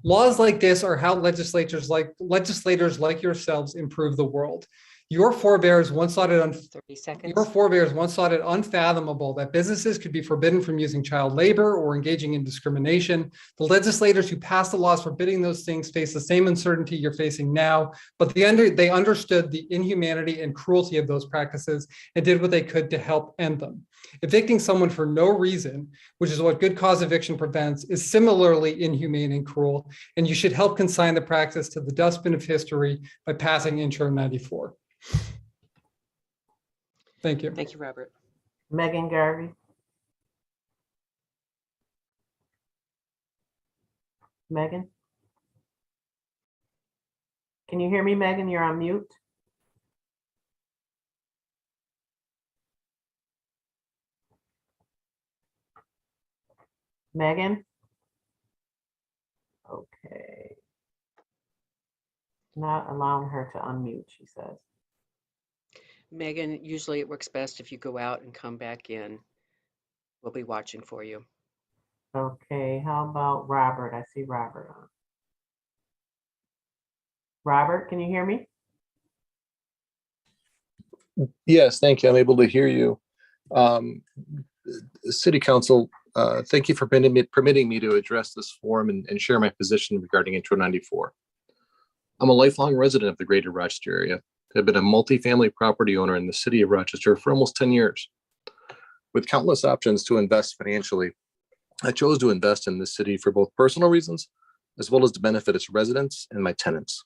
Laws like this are how legislators like yourselves improve the world. Your forebears once thought it unfathomable that businesses could be forbidden from using child labor or engaging in discrimination. The legislators who passed the laws forbidding those things face the same uncertainty you're facing now, but they understood the inhumanity and cruelty of those practices and did what they could to help end them. Evicting someone for no reason, which is what good cause eviction prevents, is similarly inhumane and cruel, and you should help consign the practice to the dustbin of history by passing Intro 94. Thank you. Thank you, Robert. Megan Garvey. Megan? Can you hear me, Megan? You're on mute. Megan? Okay. Not allowing her to unmute, she says. Megan, usually it works best if you go out and come back in. We'll be watching for you. Okay, how about Robert? I see Robert on. Robert, can you hear me? Yes, thank you. I'm able to hear you. City Council, thank you for permitting me to address this forum and share my position regarding Intro 94. I'm a lifelong resident of the greater Rochester area. I've been a multifamily property owner in the city of Rochester for almost 10 years. With countless options to invest financially, I chose to invest in this city for both personal reasons, as well as to benefit its residents and my tenants.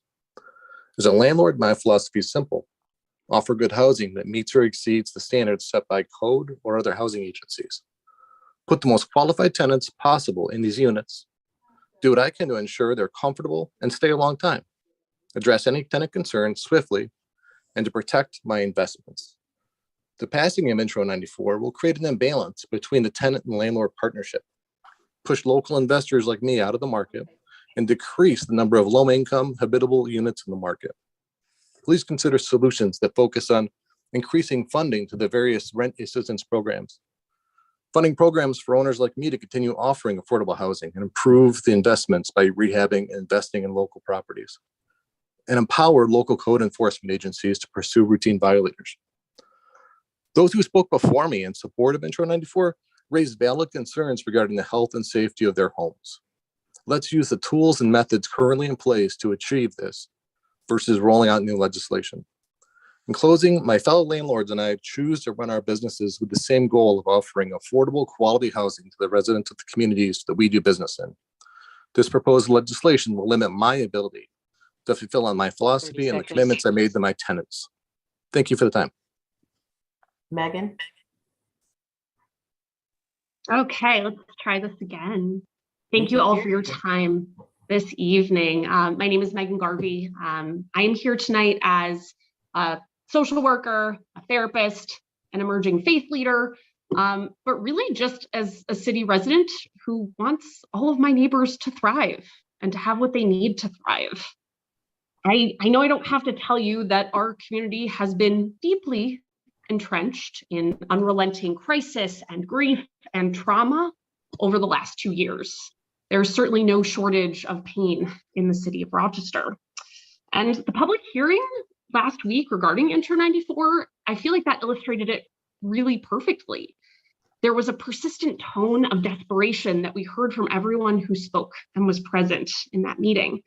As a landlord, my philosophy is simple: offer good housing that meets or exceeds the standards set by code or other housing agencies. Put the most qualified tenants possible in these units. Do what I can to ensure they're comfortable and stay a long time. Address any tenant concerns swiftly, and to protect my investments. The passing of Intro 94 will create an imbalance between the tenant and landlord partnership, push local investors like me out of the market, and decrease the number of low-income habitable units in the market. Please consider solutions that focus on increasing funding to the various rent assistance programs, funding programs for owners like me to continue offering affordable housing and improve the investments by rehabbing and investing in local properties, and empower local code enforcement agencies to pursue routine violators. Those who spoke before me in support of Intro 94 raised valid concerns regarding the health and safety of their homes. Let's use the tools and methods currently in place to achieve this versus rolling out new legislation. In closing, my fellow landlords and I choose to run our businesses with the same goal of offering affordable, quality housing to the residents of the communities that we do business in. This proposed legislation will limit my ability to fulfill on my philosophy and the commitments I made to my tenants. Thank you for the time. Megan? Okay, let's try this again. Thank you all for your time this evening. My name is Megan Garvey. I am here tonight as a social worker, a therapist, an emerging faith leader, but really just as a city resident who wants all of my neighbors to thrive and to have what they need to thrive. I know I don't have to tell you that our community has been deeply entrenched in unrelenting crisis and grief and trauma over the last 2 years. There's certainly no shortage of pain in the city of Rochester. And the public hearing last week regarding Intro 94, I feel like that illustrated it really perfectly. There was a persistent tone of desperation that we heard from everyone who spoke and was present in that meeting.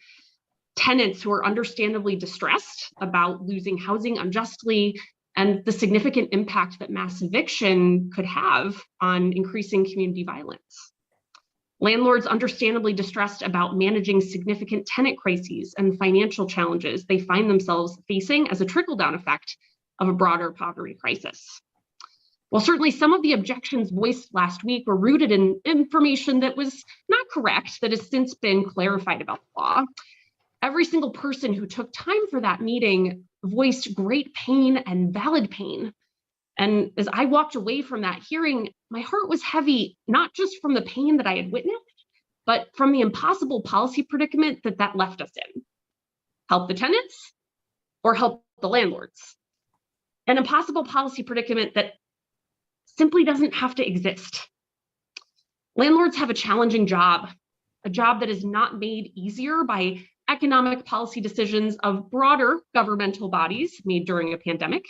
Tenants who are understandably distressed about losing housing unjustly and the significant impact that mass eviction could have on increasing community violence. Landlords understandably distressed about managing significant tenant crises and financial challenges they find themselves facing as a trickle-down effect of a broader poverty crisis. While certainly some of the objections voiced last week were rooted in information that was not correct, that has since been clarified about the law, every single person who took time for that meeting voiced great pain and valid pain. And as I walked away from that hearing, my heart was heavy, not just from the pain that I had witnessed, but from the impossible policy predicament that that left us in. Help the tenants or help the landlords? An impossible policy predicament that simply doesn't have to exist. Landlords have a challenging job, a job that is not made easier by economic policy decisions of broader governmental bodies made during a pandemic.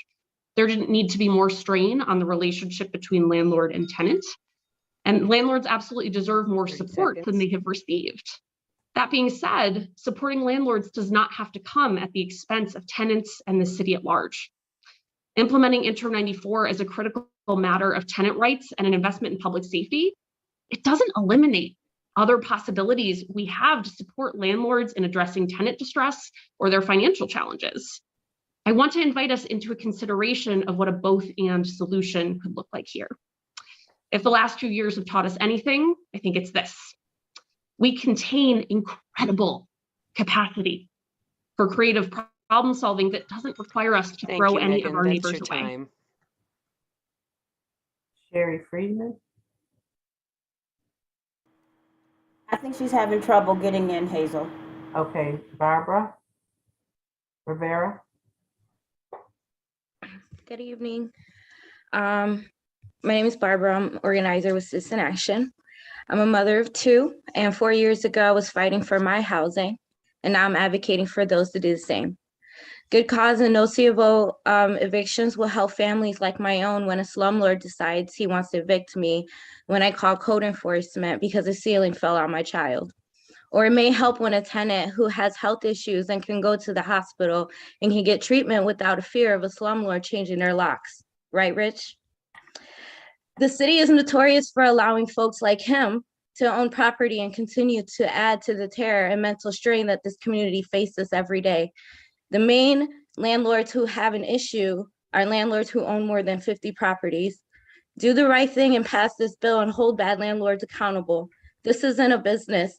There didn't need to be more strain on the relationship between landlord and tenant. And landlords absolutely deserve more support than they have received. That being said, supporting landlords does not have to come at the expense of tenants and the city at large. Implementing Intro 94 as a critical matter of tenant rights and an investment in public safety, it doesn't eliminate other possibilities we have to support landlords in addressing tenant distress or their financial challenges. I want to invite us into a consideration of what a both and solution could look like here. If the last few years have taught us anything, I think it's this. We contain incredible capacity for creative problem solving that doesn't require us to throw any of our neighbors away. Sherry Friedman. I think she's having trouble getting in, Hazel. Okay, Barbara Rivera. Good evening. My name is Barbara. I'm organizer with Citizen Action. I'm a mother of two, and 4 years ago, I was fighting for my housing, and now I'm advocating for those to do the same. Good cause and no C of O evictions will help families like my own when a slumlord decides he wants to evict me when I call code enforcement because the ceiling fell on my child. Or it may help when a tenant who has health issues and can go to the hospital and can get treatment without a fear of a slumlord changing their locks. Right, Rich? The city is notorious for allowing folks like him to own property and continue to add to the terror and mental strain that this community faces every day. The main landlords who have an issue are landlords who own more than 50 properties. Do the right thing and pass this bill and hold bad landlords accountable. This isn't a business.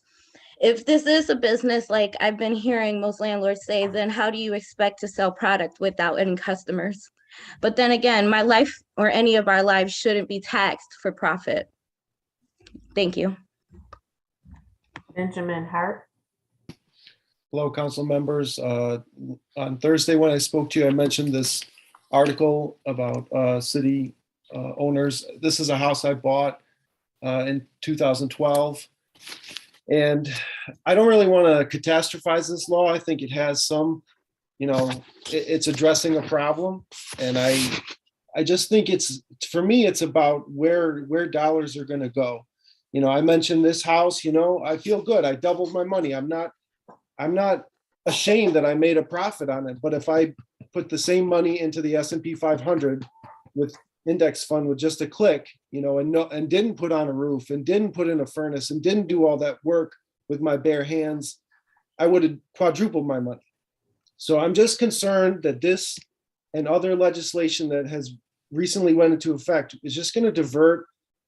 If this is a business, like I've been hearing most landlords say, then how do you expect to sell product without any customers? But then again, my life or any of our lives shouldn't be taxed for profit. Thank you. Benjamin Hart. Hello, council members. On Thursday, when I spoke to you, I mentioned this article about city owners. This is a house I bought in 2012. And I don't really want to catastrophize this law. I think it has some, it's addressing a problem. And I just think for me, it's about where dollars are going to go. I mentioned this house, I feel good. I doubled my money. I'm not ashamed that I made a profit on it, but if I put the same money into the S&P 500 with index fund with just a click, and didn't put on a roof and didn't put in a furnace and didn't do all that work with my bare hands, I would have quadrupled my money. So I'm just concerned that this and other legislation that has recently went into effect is just going to divert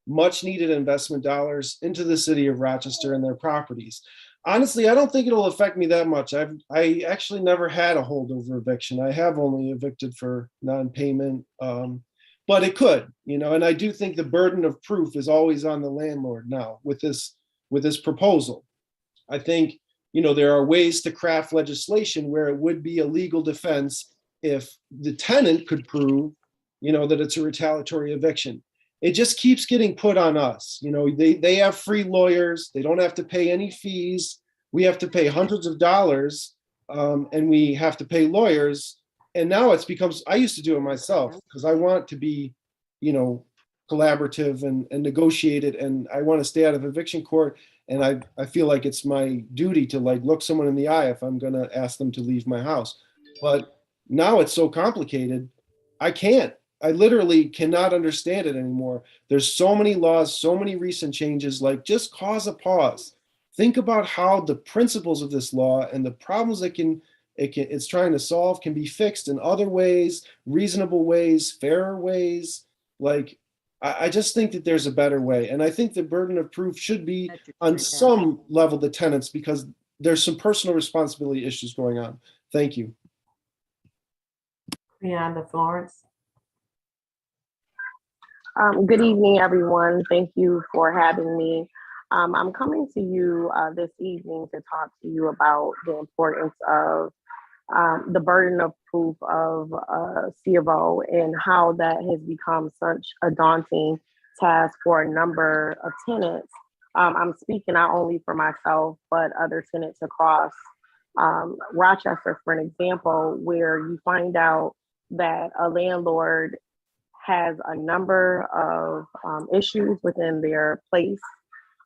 much needed investment dollars into the city of Rochester and their properties. Honestly, I don't think it'll affect me that much. I actually never had a holdover eviction. I have only evicted for non-payment, but it could, and I do think the burden of proof is always on the landlord now with this proposal. I think, there are ways to craft legislation where it would be a legal defense if the tenant could prove, that it's a retaliatory eviction. It just keeps getting put on us. They have free lawyers. They don't have to pay any fees. We have to pay hundreds of dollars, and we have to pay lawyers. And now it's becomes, I used to do it myself because I want to be, collaborative and negotiated, and I want to stay out of eviction court. And I feel like it's my duty to look someone in the eye if I'm going to ask them to leave my house. But now it's so complicated. I literally cannot understand it anymore. There's so many laws, so many recent changes, just cause a pause. Think about how the principles of this law and the problems it's trying to solve can be fixed in other ways, reasonable ways, fairer ways. I just think that there's a better way. And I think the burden of proof should be on some level the tenants, because there's some personal responsibility issues going on. Thank you. Brianna Florence. Good evening, everyone. Thank you for having me. I'm coming to you this evening to talk to you about the importance of the burden of proof of C of O and how that has become such a daunting task for a number of tenants. I'm speaking not only for myself, but other tenants across Rochester, for an example, where you find out that a landlord has a number of issues within their place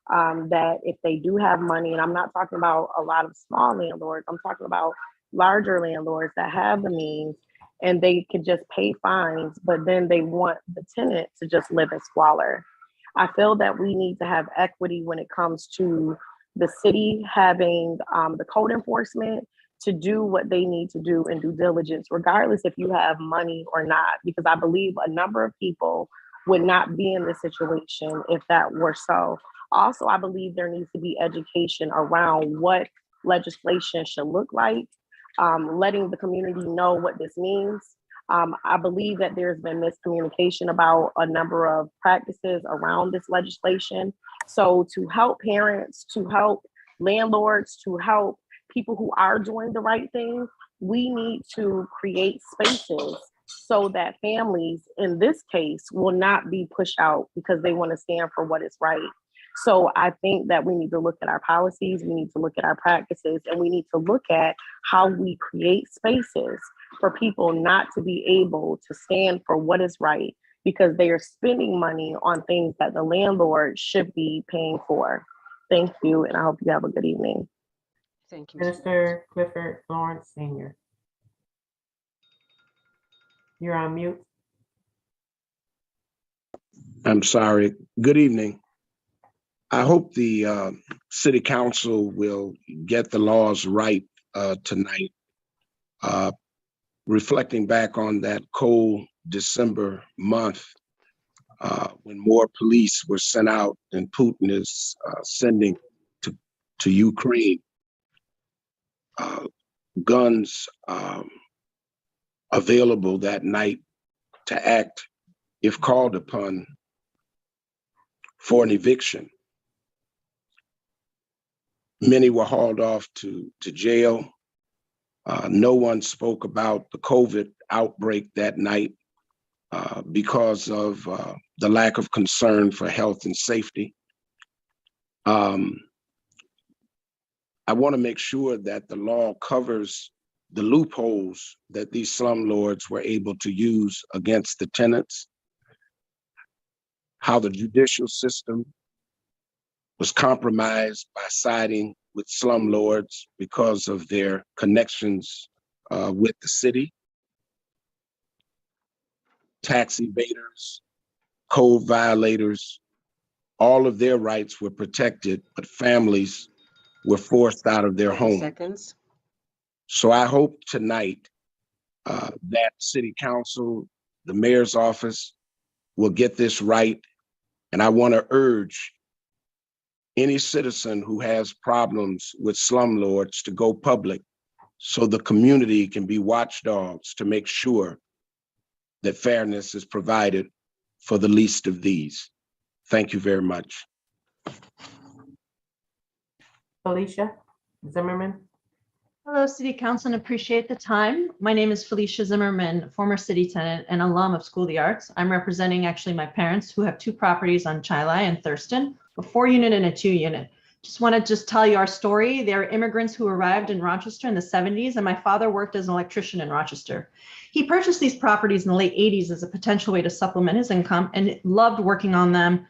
that if they do have money, and I'm not talking about a lot of small landlords, I'm talking about larger landlords that have the means and they could just pay fines, but then they want the tenant to just live in squalor. I feel that we need to have equity when it comes to the city having the code enforcement to do what they need to do in due diligence, regardless if you have money or not, because I believe a number of people would not be in this situation if that were so. Also, I believe there needs to be education around what legislation should look like, letting the community know what this means. I believe that there's been miscommunication about a number of practices around this legislation. So to help parents, to help landlords, to help people who are doing the right thing, we need to create spaces so that families, in this case, will not be pushed out because they want to stand for what is right. So I think that we need to look at our policies, we need to look at our practices, and we need to look at how we create spaces for people not to be able to stand for what is right because they are spending money on things that the landlord should be paying for. Thank you, and I hope you have a good evening. Thank you. Minister Clifford Lawrence Sr. You're on mute. I'm sorry. Good evening. I hope the city council will get the laws right tonight. Reflecting back on that cold December month, when more police were sent out than Putin is sending to Ukraine, guns available that night to act if called upon for an eviction. Many were hauled off to jail. No one spoke about the COVID outbreak that night because of the lack of concern for health and safety. I want to make sure that the law covers the loopholes that these slumlords were able to use against the tenants, how the judicial system was compromised by siding with slumlords because of their connections with the city, tax evaders, code violators, all of their rights were protected, but families were forced out of their 30 home. seconds. So I hope tonight that city council, the mayor's office will get this right. And I want to urge any citizen who has problems with slumlords to go public so the community can be watchdogs to make sure that fairness is provided for the least of these. Thank you very much. Felicia Zimmerman. Hello, City Council, and appreciate the time. My name is Felicia Zimmerman, former city tenant and alum of School of the Arts. I'm representing actually my parents who have 2 properties on Chilai and Thurston, a 4-unit and a 2-unit. Just want to tell you our story. They're immigrants who arrived in Rochester in the 70s, and my father worked as an electrician in Rochester. He purchased these properties in the late 80s as a potential way to supplement his income and loved working on them.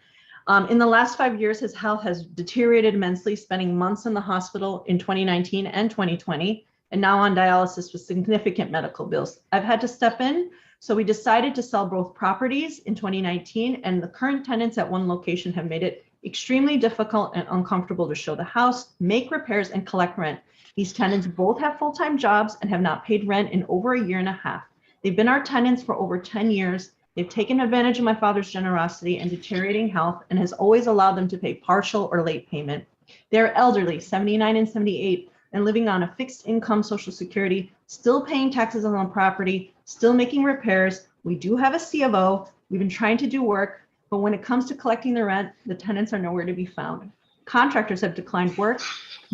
In the last 5 years, his health has deteriorated immensely, spending months in the hospital in 2019 and 2020, and now on dialysis with significant medical bills. I've had to step in, so we decided to sell both properties in 2019, and the current tenants at one location have made it extremely difficult and uncomfortable to show the house, make repairs, and collect rent. These tenants both have full-time jobs and have not paid rent in over a year and a half. They've been our tenants for over 10 years. They've taken advantage of my father's generosity and deteriorating health and has always allowed them to pay partial or late payment. They're elderly, 79 and 78, and living on a fixed income Social Security, still paying taxes on the property, still making repairs. We do have a C of O. We've been trying to do work, but when it comes to collecting the rent, the tenants are nowhere to be found. Contractors have declined work.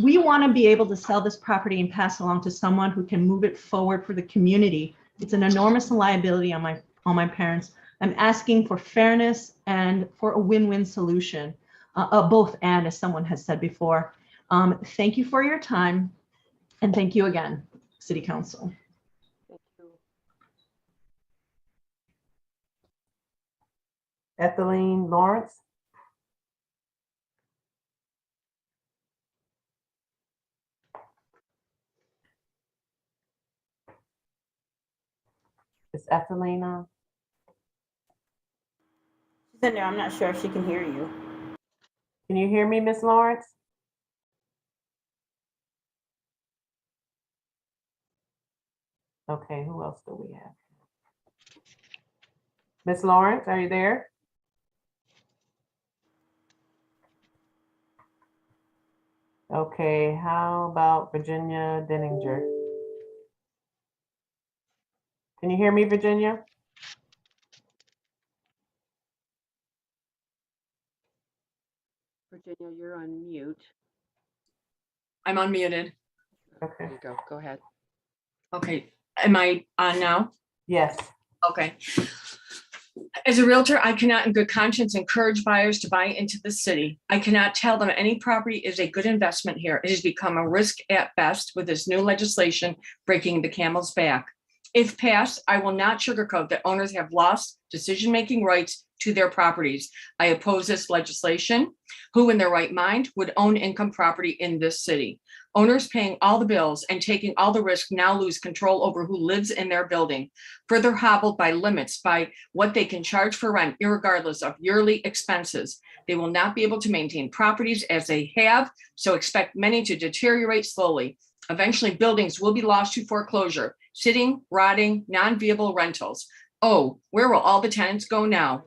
We want to be able to sell this property and pass along to someone who can move it forward for the community. It's an enormous liability on my parents. I'm asking for fairness and for a win-win solution, both and, as someone has said before. Thank you for your time, and thank you again, City Council. Thank you. Ethelene Lawrence. Is Ethelene on? She's in there. I'm not sure if she can hear you. Can you hear me, Miss Lawrence? Okay, who else do we have? Ms. Lawrence, are you there? Okay, how about Virginia Denninger? Can you hear me, Virginia? Virginia, you're on mute. I'm unmuted. Okay. There you go. Go ahead. Okay, am I on now? Yes. Okay. As a realtor, I cannot in good conscience encourage buyers to buy into the city. I cannot tell them any property is a good investment here. It has become a risk at best with this new legislation breaking the camel's back. If passed, I will not sugarcoat that owners have lost decision-making rights to their properties. I oppose this legislation. Who in their right mind would own income property in this city? Owners paying all the bills and taking all the risk now lose control over who lives in their building, further hobbled by limits by what they can charge for rent, irregardless of yearly expenses. They will not be able to maintain properties as they have, so expect many to deteriorate slowly. Eventually, buildings will be lost to foreclosure, sitting, rotting, non-viable rentals. Oh, where will all the tenants go now?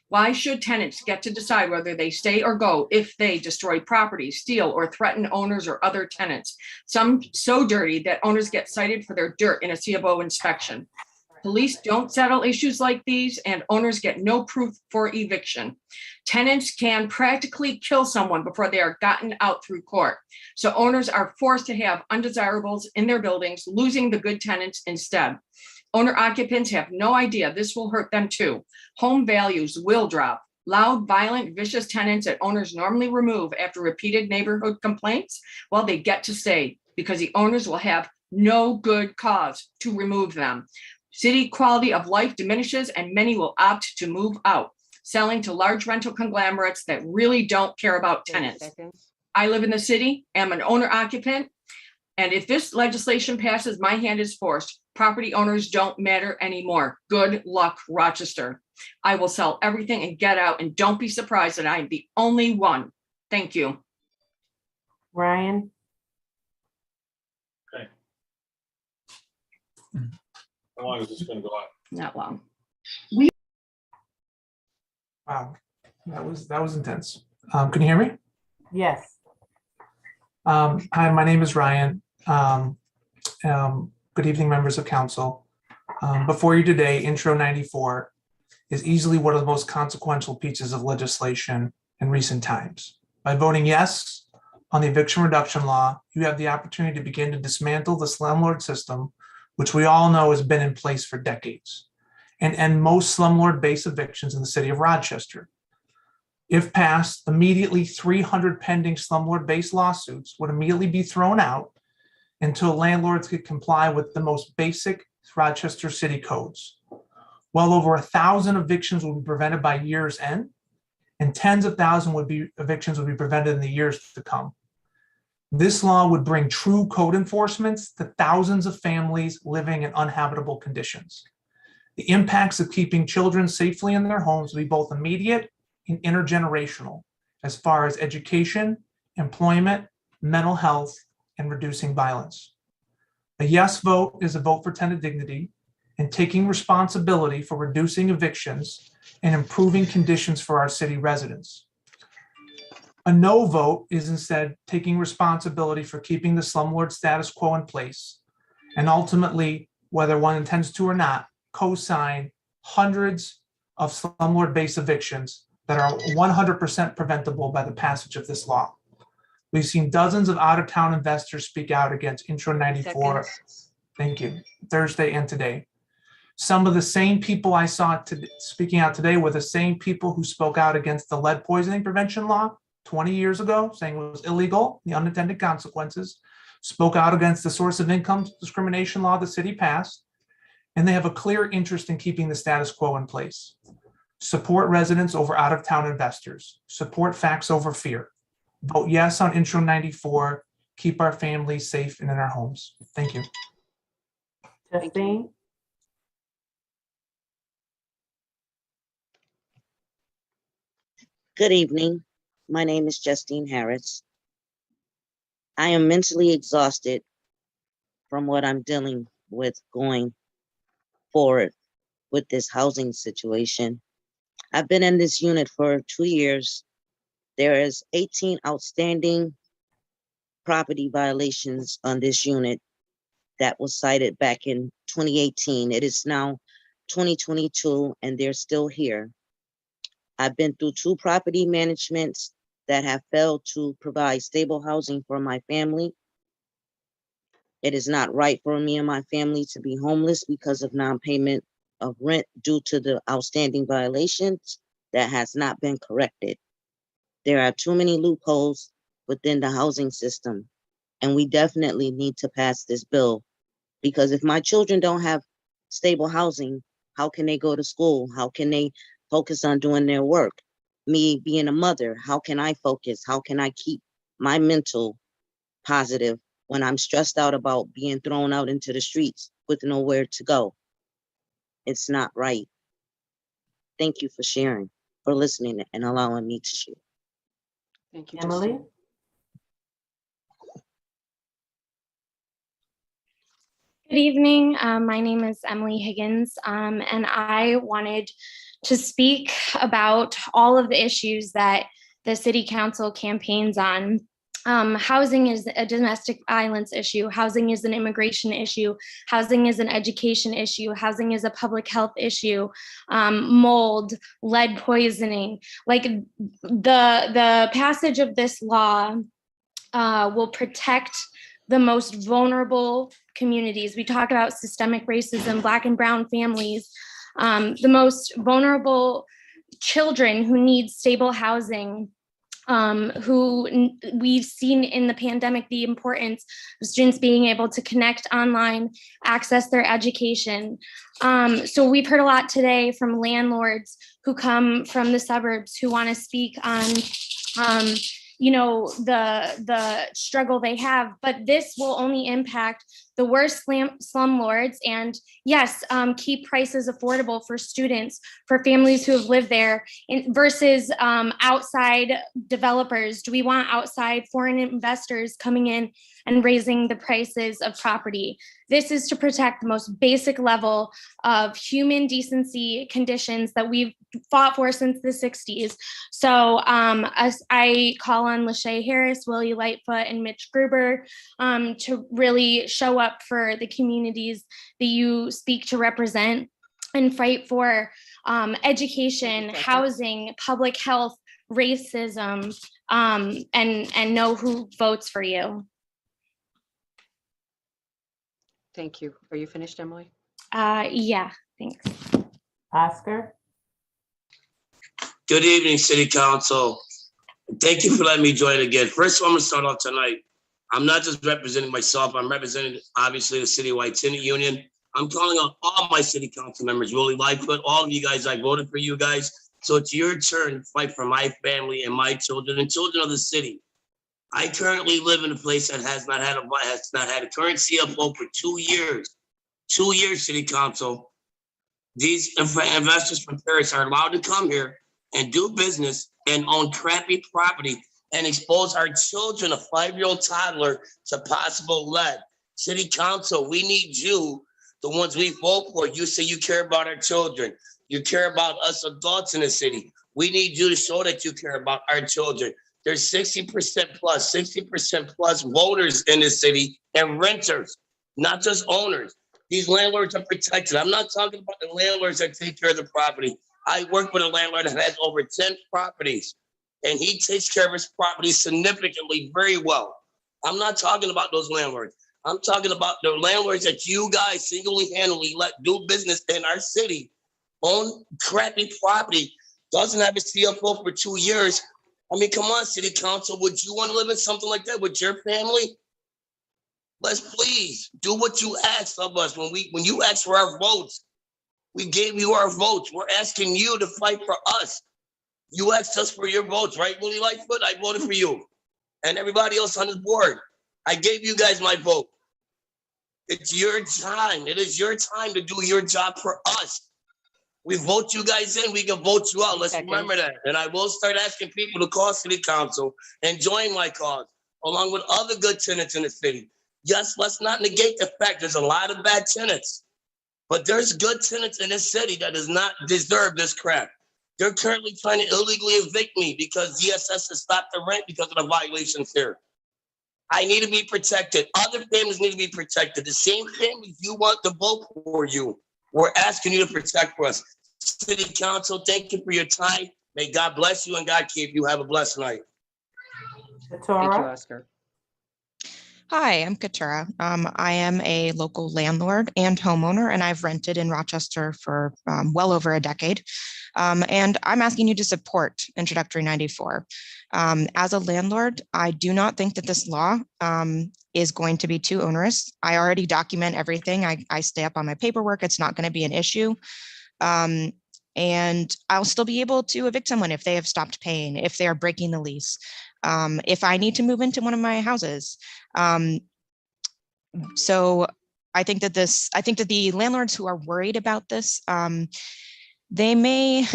Why should tenants get to decide whether they stay or go if they destroy property, steal, or threaten owners or other tenants? Some so dirty that owners get cited for their dirt in a C of O inspection. Police don't settle issues like these, and owners get no proof for eviction. Tenants can practically kill someone before they are gotten out through court. So owners are forced to have undesirables in their buildings, losing the good tenants instead. Owner occupants have no idea this will hurt them too. Home values will drop. Loud, violent, vicious tenants that owners normally remove after repeated neighborhood complaints, well, they get to stay because the owners will have no good cause to remove them. City quality of life diminishes and many will opt to move out, selling to large rental conglomerates that really don't care about tenants. I live in the city, am an owner occupant, and if this legislation passes, my hand is forced. Property owners don't matter anymore. Good luck, Rochester. I will sell everything and get out, and don't be surprised that I'm the only one. Thank you. Ryan? Okay. How long is this going to go on? Not long. Wow, that was intense. Can you hear me? Yes. Hi, my name is Ryan. Good evening, members of council. Before you today, Intro 94 is easily one of the most consequential pieces of legislation in recent times. By voting yes on the eviction reduction law, you have the opportunity to begin to dismantle the slumlord system, which we all know has been in place for decades, and end most slumlord-based evictions in the city of Rochester. If passed, immediately 300 pending slumlord-based lawsuits would immediately be thrown out until landlords could comply with the most basic Rochester city codes. Well over 1,000 evictions will be prevented by year's end, and tens of thousands evictions would be prevented in the years to come. This law would bring true code enforcements to thousands of families living in uninhabitable conditions. The impacts of keeping children safely in their homes will be both immediate and intergenerational as far as education, employment, mental health, and reducing violence. A yes vote is a vote for tenant dignity and taking responsibility for reducing evictions and improving conditions for our city residents. A no vote is instead taking responsibility for keeping the slumlord status quo in place, and ultimately, whether one intends to or not, co-sign hundreds of slumlord-based evictions that are 100% preventable by the passage of this law. We've seen dozens of out-of-town investors speak out against Intro 94. Thank you. Thursday and today. Some of the same people I saw speaking out today were the same people who spoke out against the lead poisoning prevention law 20 years ago, saying it was illegal, the unintended consequences, spoke out against the source of income discrimination law the city passed, and they have a clear interest in keeping the status quo in place. Support residents over out-of-town investors. Support facts over fear. Vote yes on Intro 94. Keep our families safe and in our homes. Thank you. Justine? Good evening. My name is Justine Harris. I am mentally exhausted from what I'm dealing with going forward with this housing situation. I've been in this unit for 2 years. There is 18 outstanding property violations on this unit that was cited back in 2018. It is now 2022 and they're still here. I've been through 2 property managements that have failed to provide stable housing for my family. It is not right for me and my family to be homeless because of non-payment of rent due to the outstanding violations that has not been corrected. There are too many loopholes within the housing system, and we definitely need to pass this bill, because if my children don't have stable housing, how can they go to school? How can they focus on doing their work? Me being a mother, how can I focus? How can I keep my mental positive when I'm stressed out about being thrown out into the streets with nowhere to go? It's not right. Thank you for sharing, for listening and allowing me to share. Thank you, Emily? Justine. Good evening. My name is Emily Higgins, and I wanted to speak about all of the issues that the City Council campaigns on. Housing is a domestic violence issue. Housing is an immigration issue. Housing is an education issue. Housing is a public health issue. Mold, lead poisoning. Like the passage of this law will protect the most vulnerable communities. We talk about systemic racism, Black and brown families, the most vulnerable children who need stable housing, who we've seen in the pandemic the importance of students being able to connect online, access their education. So we've heard a lot today from landlords who come from the suburbs who want to speak on the struggle they have, but this will only impact the worst slumlords and yes, keep prices affordable for students, for families who have lived there versus outside developers. Do we want outside foreign investors coming in and raising the prices of property? This is to protect the most basic level of human decency conditions that we've fought for since the 60s. So I call on Lachey Harris, Willie Lightfoot, and Mitch Gruber to really show up for the communities that you speak to represent and fight for education, housing, public health, racism, and know who votes for you. Thank you. Are you finished, Emily? Yeah, thanks. Oscar? Good evening, City Council. Thank you for letting me join again. First, I'm going to start off tonight. I'm not just representing myself. I'm representing, obviously, the Citywide Tenant Union. I'm calling on all my City Council members, Willie Lightfoot, all of you guys. I voted for you guys. So it's your turn to fight for my family and my children and children of the city. I currently live in a place that has not had a current CFO for 2 years. 2 years, City Council. These investors from Paris are allowed to come here and do business and own crappy property and expose our children, a 5-year-old toddler, to possible lead. City Council, we need you, the ones we vote for. You say you care about our children. You care about us adults in the city. We need you to show that you care about our children. There's 60% plus voters in this city and renters, not just owners. These landlords are protected. I'm not talking about the landlords that take care of the property. I work with a landlord that has over 10 properties, and he takes care of his property significantly very well. I'm not talking about those landlords. I'm talking about the landlords that you guys single-handedly let do business in our city, own crappy property, doesn't have a CFO for 2 years. I mean, come on, City Council, would you want to live in something like that with your family? Let's please do what you asked of us. When you asked for our votes, we gave you our votes. We're asking you to fight for us. You asked us for your votes, right, Willie Lightfoot? I voted for you and everybody else on this board. I gave you guys my vote. It's your time. It is your time to do your job for us. We vote you guys in, we can vote you out. Let's remember that. And I will start asking people to call City Council and join my cause, along with other good tenants in the city. Yes, let's not negate the fact there's a lot of bad tenants, but there's good tenants in this city that does not deserve this crap. They're currently trying to illegally evict me because DSS has stopped the rent because of the violations here. I need to be protected. Other families need to be protected. The same families you want to vote for you, we're asking you to protect for us. City Council, thank you for your time. May God bless you and God keep you. Have a blessed night. Thank you, Oscar. Hi, I'm Katura. I am a local landlord and homeowner, and I've rented in Rochester for well over a decade. And I'm asking you to support Introductory 94. As a landlord, I do not think that this law is going to be too onerous. I already document everything. I stay up on my paperwork. It's not going to be an issue. And I'll still be able to evict someone if they have stopped paying, if they are breaking the lease, if I need to move into one of my houses. So I think that the landlords who are worried about this, they may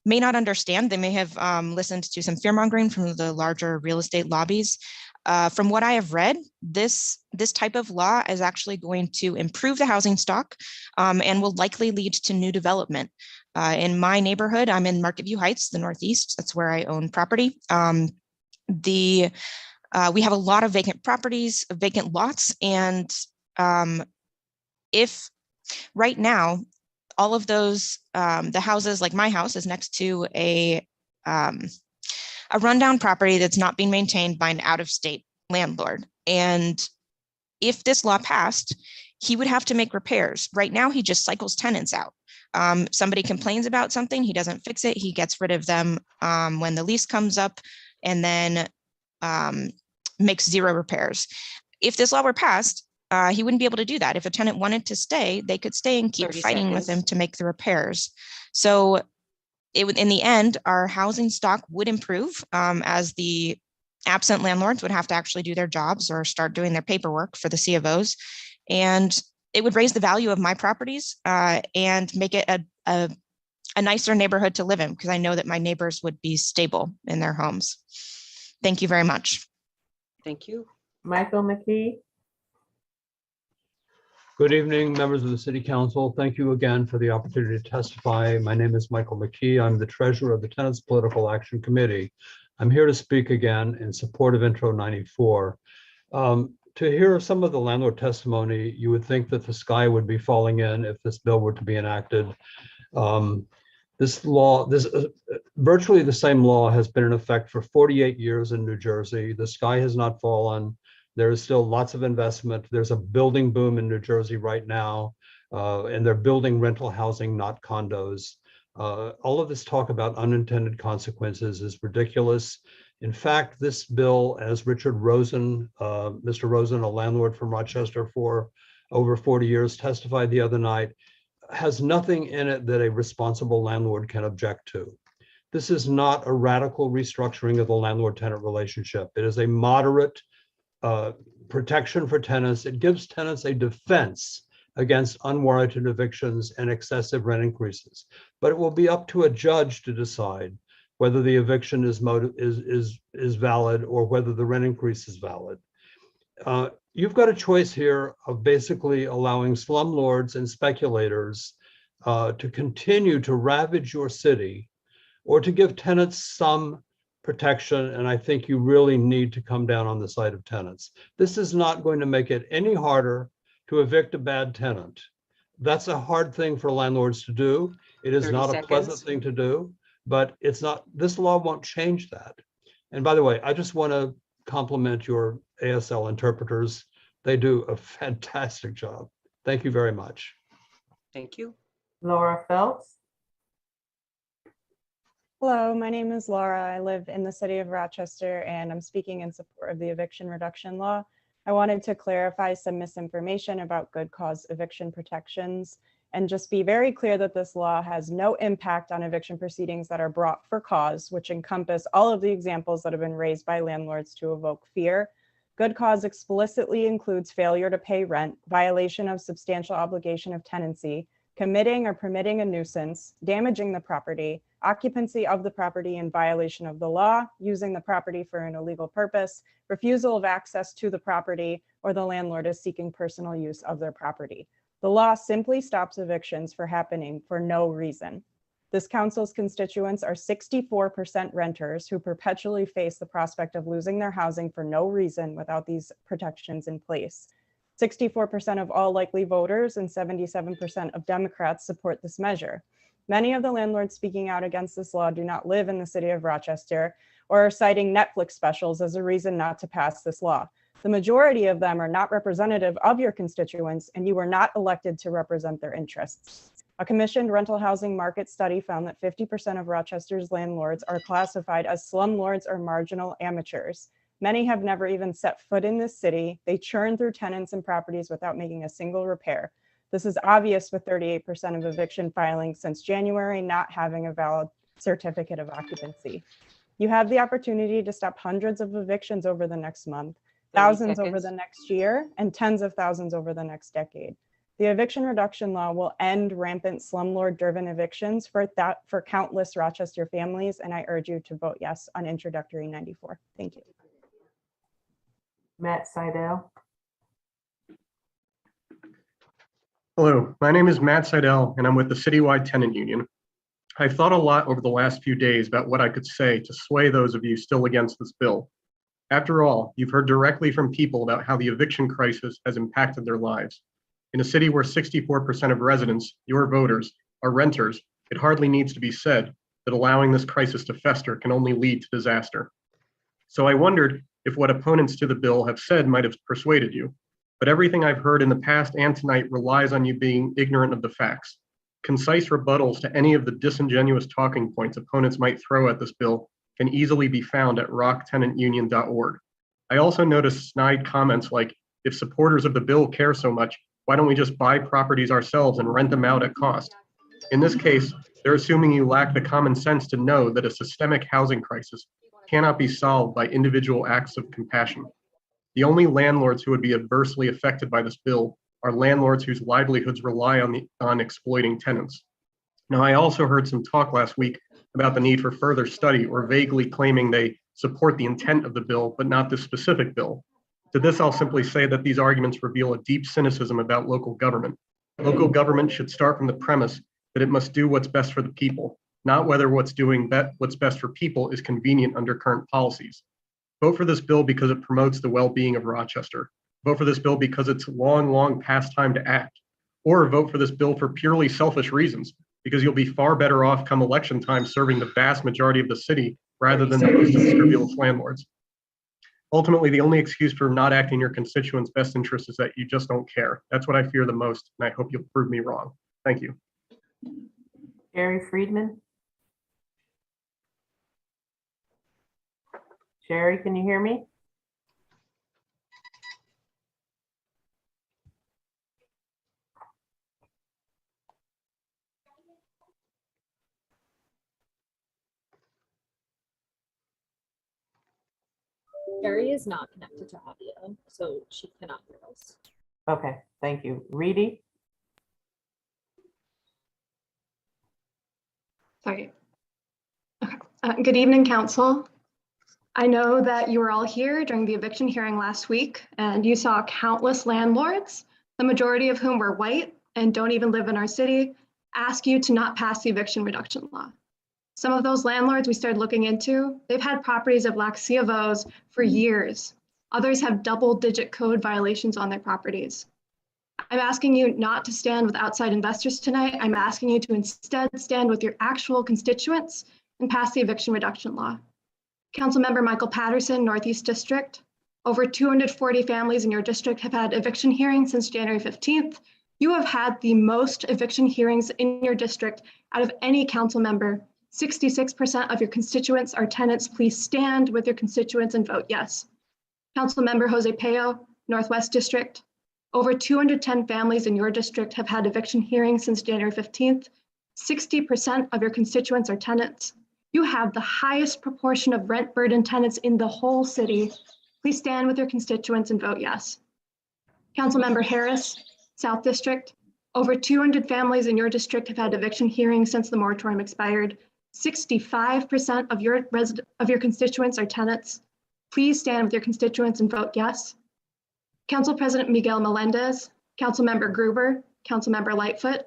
not understand. They may have listened to some fear mongering from the larger real estate lobbies. From what I have read, this type of law is actually going to improve the housing stock and will likely lead to new development. In my neighborhood, I'm in Market View Heights, the Northeast. That's where I own property. We have a lot of vacant properties, vacant lots, and if right now, all of those, the houses, like my house is next to a rundown property that's not being maintained by an out-of-state landlord. And if this law passed, he would have to make repairs. Right now, he just cycles tenants out. Somebody complains about something, he doesn't fix it, he gets rid of them when the lease comes up, and then makes zero repairs. If this law were passed, he wouldn't be able to do that. If a tenant wanted to stay, they could stay and keep 30 fighting with seconds. him to make the repairs. So it would, in the end, our housing stock would improve as the absent landlords would have to actually do their jobs or start doing their paperwork for the C of Os. And it would raise the value of my properties and make it a nicer neighborhood to live in, because I know that my neighbors would be stable in their homes. Thank you very much. Thank you. Michael McKee. Good evening, members of the City Council. Thank you again for the opportunity to testify. My name is Michael McKee. I'm the treasurer of the Tenants Political Action Committee. I'm here to speak again in support of Intro 94. To hear some of the landlord testimony, you would think that the sky would be falling in if this bill were to be enacted. This law, virtually the same law has been in effect for 48 years in New Jersey. The sky has not fallen. There is still lots of investment. There's a building boom in New Jersey right now, and they're building rental housing, not condos. All of this talk about unintended consequences is ridiculous. In fact, this bill, as Richard Rosen, Mr. Rosen, a landlord from Rochester for over 40 years, testified the other night, has nothing in it that a responsible landlord can object to. This is not a radical restructuring of the landlord-tenant relationship. It is a moderate protection for tenants. It gives tenants a defense against unwarranted evictions and excessive rent increases. But it will be up to a judge to decide whether the eviction is valid or whether the rent increase is valid. You've got a choice here of basically allowing slumlords and speculators to continue to ravage your city, or to give tenants some protection. And I think you really need to come down on the side of tenants. This is not going to make it any harder to evict a bad tenant. That's a hard thing for landlords to do. It is 30 not a pleasant seconds. thing to do, but it's not, this law won't change that. And by the way, I just want to compliment your ASL interpreters. They do a fantastic job. Thank you very much. Thank you. Laura Phelps. Hello, my name is Laura. I live in the city of Rochester, and I'm speaking in support of the eviction reduction law. I wanted to clarify some misinformation about good cause eviction protections and just be very clear that this law has no impact on eviction proceedings that are brought for cause, which encompass all of the examples that have been raised by landlords to evoke fear. Good cause explicitly includes failure to pay rent, violation of substantial obligation of tenancy, committing or permitting a nuisance, damaging the property, occupancy of the property in violation of the law, using the property for an illegal purpose, refusal of access to the property, or the landlord is seeking personal use of their property. The law simply stops evictions from happening for no reason. This council's constituents are 64% renters who perpetually face the prospect of losing their housing for no reason without these protections in place. 64% of all likely voters and 77% of Democrats support this measure. Many of the landlords speaking out against this law do not live in the city of Rochester or are citing Netflix specials as a reason not to pass this law. The majority of them are not representative of your constituents, and you were not elected to represent their interests. A commissioned rental housing market study found that 50% of Rochester's landlords are classified as slumlords or marginal amateurs. Many have never even set foot in this city. They churn through tenants and properties without making a single repair. This is obvious with 38% of eviction filings since January not having a valid certificate of occupancy. You have the opportunity to stop hundreds of evictions over the next month, thousands over the next year, and tens of thousands over the next decade. The eviction reduction law will end rampant slumlord-driven evictions for countless Rochester families, and I urge you to vote yes on Introductory 94. Thank you. Matt Seidel. Hello, my name is Matt Seidel, and I'm with the Citywide Tenant Union. I've thought a lot over the last few days about what I could say to sway those of you still against this bill. After all, you've heard directly from people about how the eviction crisis has impacted their lives. In a city where 64% of residents, your voters, are renters, it hardly needs to be said that allowing this crisis to fester can only lead to disaster. So I wondered if what opponents to the bill have said might have persuaded you. But everything I've heard in the past and tonight relies on you being ignorant of the facts. Concise rebuttals to any of the disingenuous talking points opponents might throw at this bill can easily be found at rocktenantunion.org. I also noticed snide comments like, if supporters of the bill care so much, why don't we just buy properties ourselves and rent them out at cost? In this case, they're assuming you lack the common sense to know that a systemic housing crisis cannot be solved by individual acts of compassion. The only landlords who would be adversely affected by this bill are landlords whose livelihoods rely on exploiting tenants. Now, I also heard some talk last week about the need for further study or vaguely claiming they support the intent of the bill, but not this specific bill. To this, I'll simply say that these arguments reveal a deep cynicism about local government. Local government should start from the premise that it must do what's best for the people, not whether what's best for people is convenient under current policies. Vote for this bill because it promotes the well-being of Rochester. Vote for this bill because it's long past time to act. Or vote for this bill for purely selfish reasons, because you'll be far better off come election time serving the vast majority of the city rather than the most unscrupulous landlords. Ultimately, the only excuse for not acting in your constituents' best interest is that you just don't care. That's what I fear the most, and I hope you'll prove me wrong. Thank you. Jerry Friedman. Jerry, can you hear me? Carrie is not connected to audio, so she cannot hear us. Okay, thank you. Reedy? Sorry. Okay. Good evening, Council. I know that you were all here during the eviction hearing last week, and you saw countless landlords, the majority of whom were white and don't even live in our city, ask you to not pass the eviction reduction law. Some of those landlords we started looking into, they've had properties that lack C of Os for years. Others have double-digit code violations on their properties. I'm asking you not to stand with outside investors tonight. I'm asking you to instead stand with your actual constituents and pass the eviction reduction law. Councilmember Michael Patterson, Northeast District. Over 240 families in your district have had eviction hearings since January 15th. You have had the most eviction hearings in your district out of any council member. 66% of your constituents are tenants. Please stand with your constituents and vote yes. Councilmember Jose Payo, Northwest District. Over 210 families in your district have had eviction hearings since January 15th. 60% of your constituents are tenants. You have the highest proportion of rent burden tenants in the whole city. Please stand with your constituents and vote yes. Councilmember Harris, South District. Over 200 families in your district have had eviction hearings since the moratorium expired. 65% of your constituents are tenants. Please stand with your constituents and vote yes. Council President Miguel Melendez, Councilmember Gruber, Councilmember Lightfoot.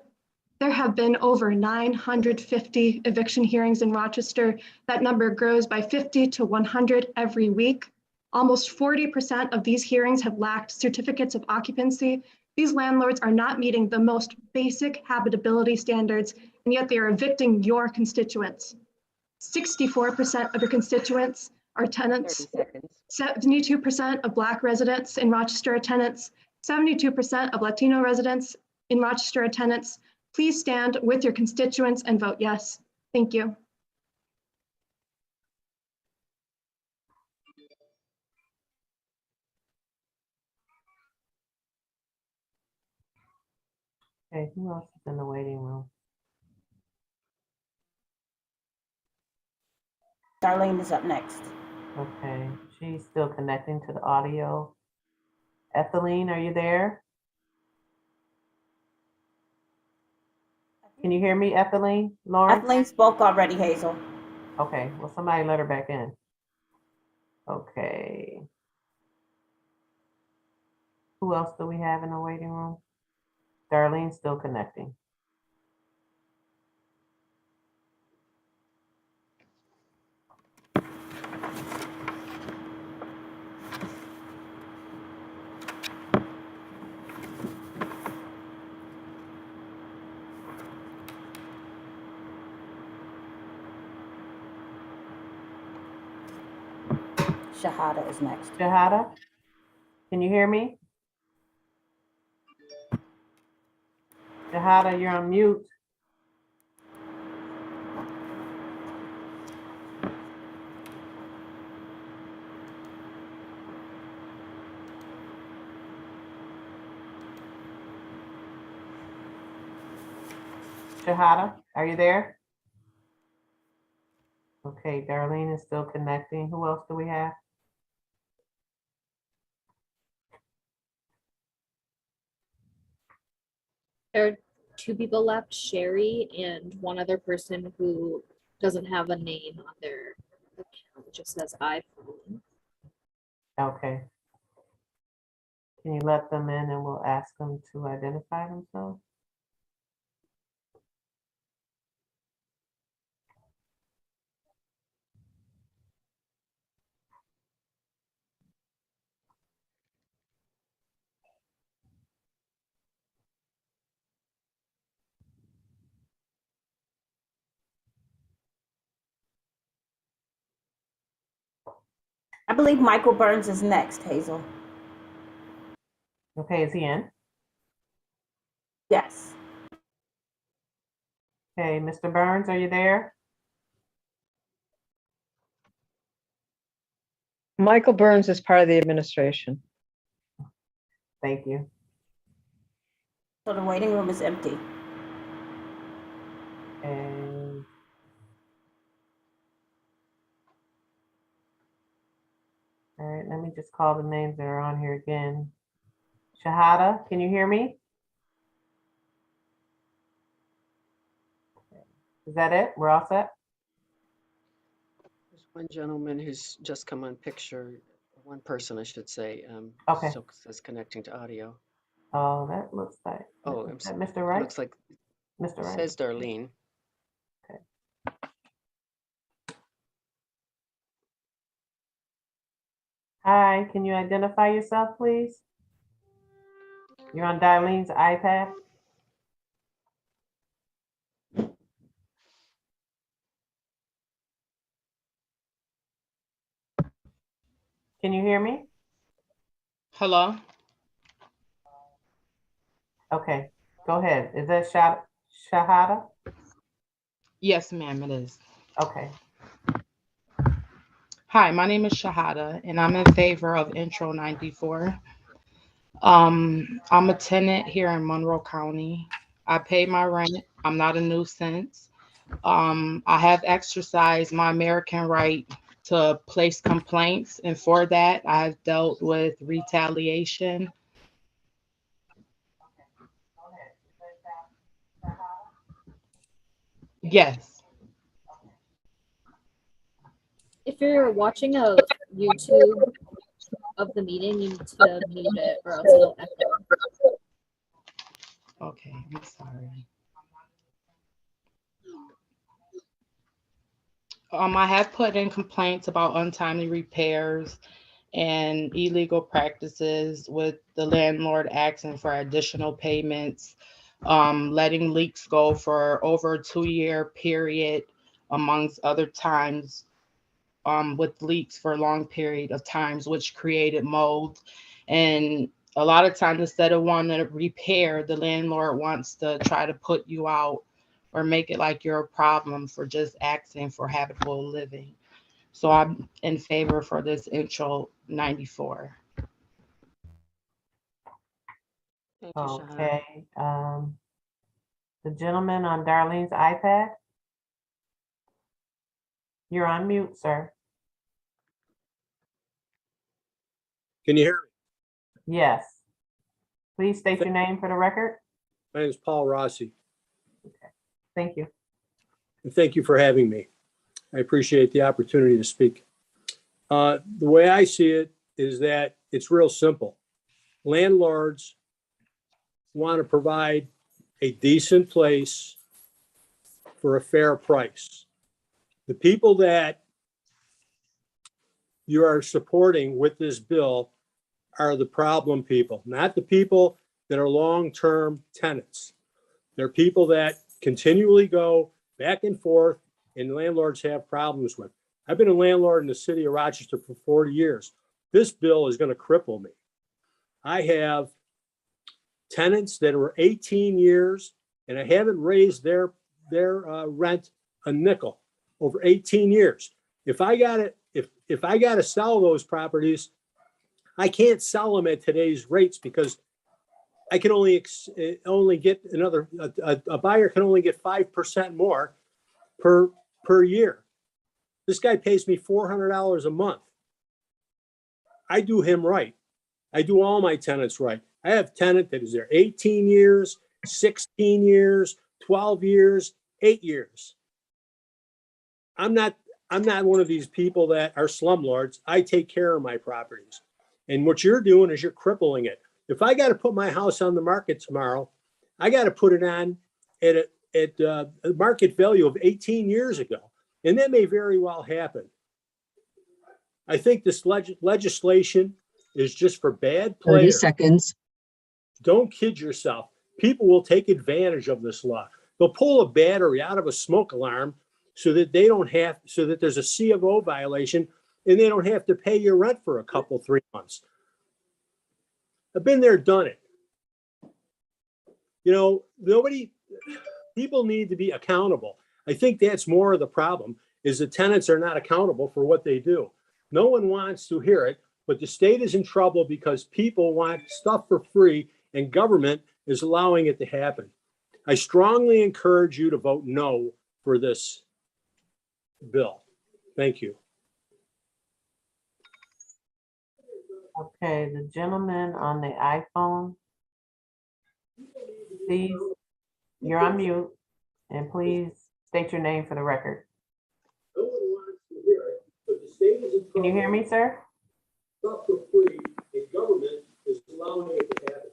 There have been over 950 eviction hearings in Rochester. That number grows by 50 to 100 every week. Almost 40% of these hearings have lacked certificates of occupancy. These landlords are not meeting the most basic habitability standards, and yet they are evicting your constituents. 64% of your constituents are tenants. 72% of Black residents in Rochester are tenants. 72% of Latino residents in Rochester are tenants. Please stand with your constituents and vote yes. Thank you. Okay, who else is in the waiting room? Darlene is up next. Okay, she's still connecting to the audio. Ethelene, are you there? Can you hear me, Ethelene? Lauren? Ethelene spoke already, Hazel. Okay, well, somebody let her back in. Okay. Who else do we have in the waiting room? Darlene's still connecting. Shahada is next. Shahada, can you hear me? Shahada, you're on mute. Shahada, are you there? Okay, Darlene is still connecting. Who else do we have? There are two people left, Sherry and one other person who doesn't have a name on their account, it just says iPhone. Okay. Can you let them in and we'll ask them to identify themselves? I believe Michael Burns is next, Hazel. Okay, is he in? Yes. Okay, Mr. Burns, are you there? Michael Burns is part of the administration. Thank you. So the waiting room is empty. And all right, let me just call the names that are on here again. Shahada, can you hear me? Is that it? We're all set? There's one gentleman who's just come on picture, one person, I should say. Okay. Still says connecting to audio. Oh, that looks like, Oh, is that Mr. Wright? looks like Mr. it Wright. says Darlene. Hi, can you identify yourself, please? You're on Darlene's iPad. Can you hear me? Hello? Okay, go ahead. Is that Shahada? Yes, ma'am, it is. Okay. Hi, my name is Shahada, and I'm in favor of Intro 94. I'm a tenant here in Monroe County. I pay my rent. I'm not a nuisance. I have exercised my American right to place complaints, and for that, I have dealt with retaliation. Yes. you're watching a YouTube of the meeting, you need to mute it or else it'll echo. Okay, I'm sorry. I have put in complaints about untimely repairs and illegal practices with the landlord asking for additional payments, letting leaks go for over a 2-year period, amongst other times, with leaks for a long period of times, which created mold. And a lot of times, instead of wanting to repair, the landlord wants to try to put you out or make it like you're a problem for just asking for habitable living. So I'm in favor for this intro 94. Thank you, Shahana. Okay, the gentleman on Darlene's iPad. You're on mute, sir. Can you hear me? Yes. Please state your name for the record. My name is Paul Rossi, Thank you. and thank you for having me. I appreciate the opportunity to speak. The way I see it is that it's real simple. Landlords want to provide a decent place for a fair price. The people that you are supporting with this bill are the problem people, not the people that are long-term tenants. They're people that continually go back and forth and landlords have problems with. I've been a landlord in the city of Rochester for 40 years. This bill is going to cripple me. I have tenants that were 18 years and I haven't raised their rent a nickel over 18 years. If I got to sell those properties, I can't sell them at today's rates because I can only get a buyer can only get 5% more per year. This guy pays me $400 a month. I do him right. I do all my tenants right. I have a tenant that is there 18 years, 16 years, 12 years, 8 years. I'm not one of these people that are slumlords. I take care of my properties. And what you're doing is you're crippling it. If I got to put my house on the market tomorrow, I got to put it on at a market value of 18 years ago. And that may very well happen. I think this legislation is just for bad players. 30 seconds. Don't kid yourself. People will take advantage of this law. They'll pull a battery out of a smoke alarm so that there's a C of O violation and they don't have to pay your rent for a couple, 3 months. I've been there, done it. You know, people need to be accountable. I think that's more of the problem is the tenants are not accountable for what they do. No one wants to hear it, but the state is in trouble because people want stuff for free and government is allowing it to happen. I strongly encourage you to vote no for this bill. Thank you. Okay, the gentleman on the iPhone. Please, you're on mute, and please state your name for the record. No one wants to hear it, but the state is in trouble. Can you hear me, sir? Stuff for free and government is allowing it to happen.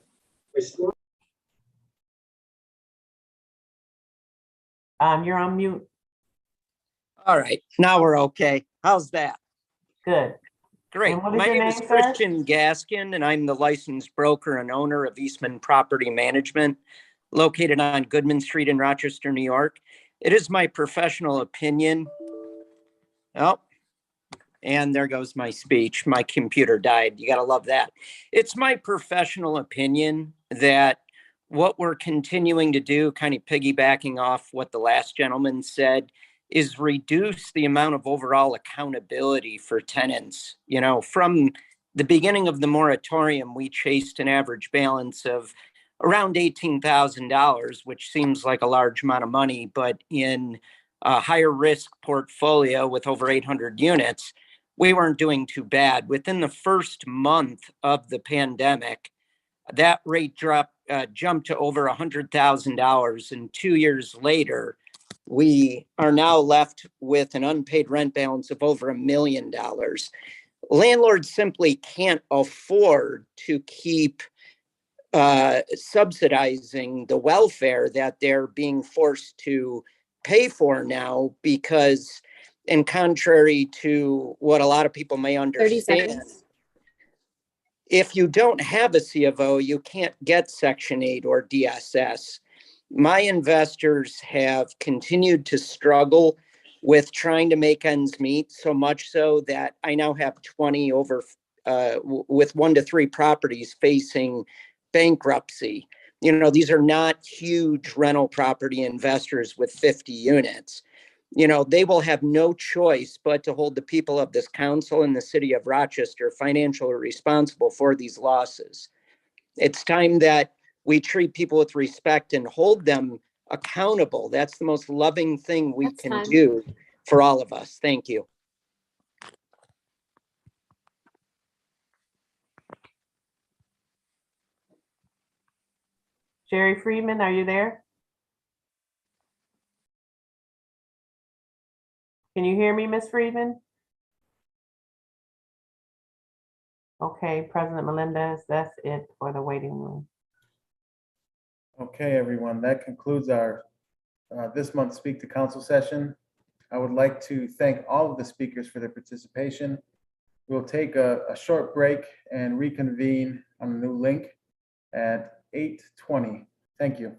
You're on mute. All right, now we're okay. How's that? Good. Great. And what is My your name name, is sir? Christian Gaskin, and I'm the licensed broker and owner of Eastman Property Management, located on Goodman Street in Rochester, New York. It is my professional opinion. Oh, and there goes my speech. My computer died. You got to love that. It's my professional opinion that what we're continuing to do, kind of piggybacking off what the last gentleman said, is reduce the amount of overall accountability for tenants. You know, from the beginning of the moratorium, we chased an average balance of around $18,000, which seems like a large amount of money, but in a higher risk portfolio with over 800 units, we weren't doing too bad. Within the first month of the pandemic, that rate jumped to over $100,000, and 2 years later, we are now left with an unpaid rent balance of over $1 million. Landlords simply can't afford to keep subsidizing the welfare that they're being forced to pay for now, because, and contrary to what a lot of people may 30 understand, seconds. if you don't have a C of O, you can't get Section 8 or DSS. My investors have continued to struggle with trying to make ends meet, so much so that I now have 20 over with 1 to 3 properties facing bankruptcy. You know, these are not huge rental property investors with 50 units. You know, they will have no choice but to hold the people of this council and the city of Rochester financially responsible for these losses. It's time that we treat people with respect and hold them accountable. That's the most loving thing we That's can time. do for all of us. Thank you. Sherry Freeman, are you there? Can you hear me, Ms. Freeman? Okay, President Melendez, that's it for the waiting room. Okay, everyone, that concludes our this month's Speak to Council session. I would like to thank all of the speakers for their participation. We'll take a short break and reconvene on a new link at 8:20. Thank you.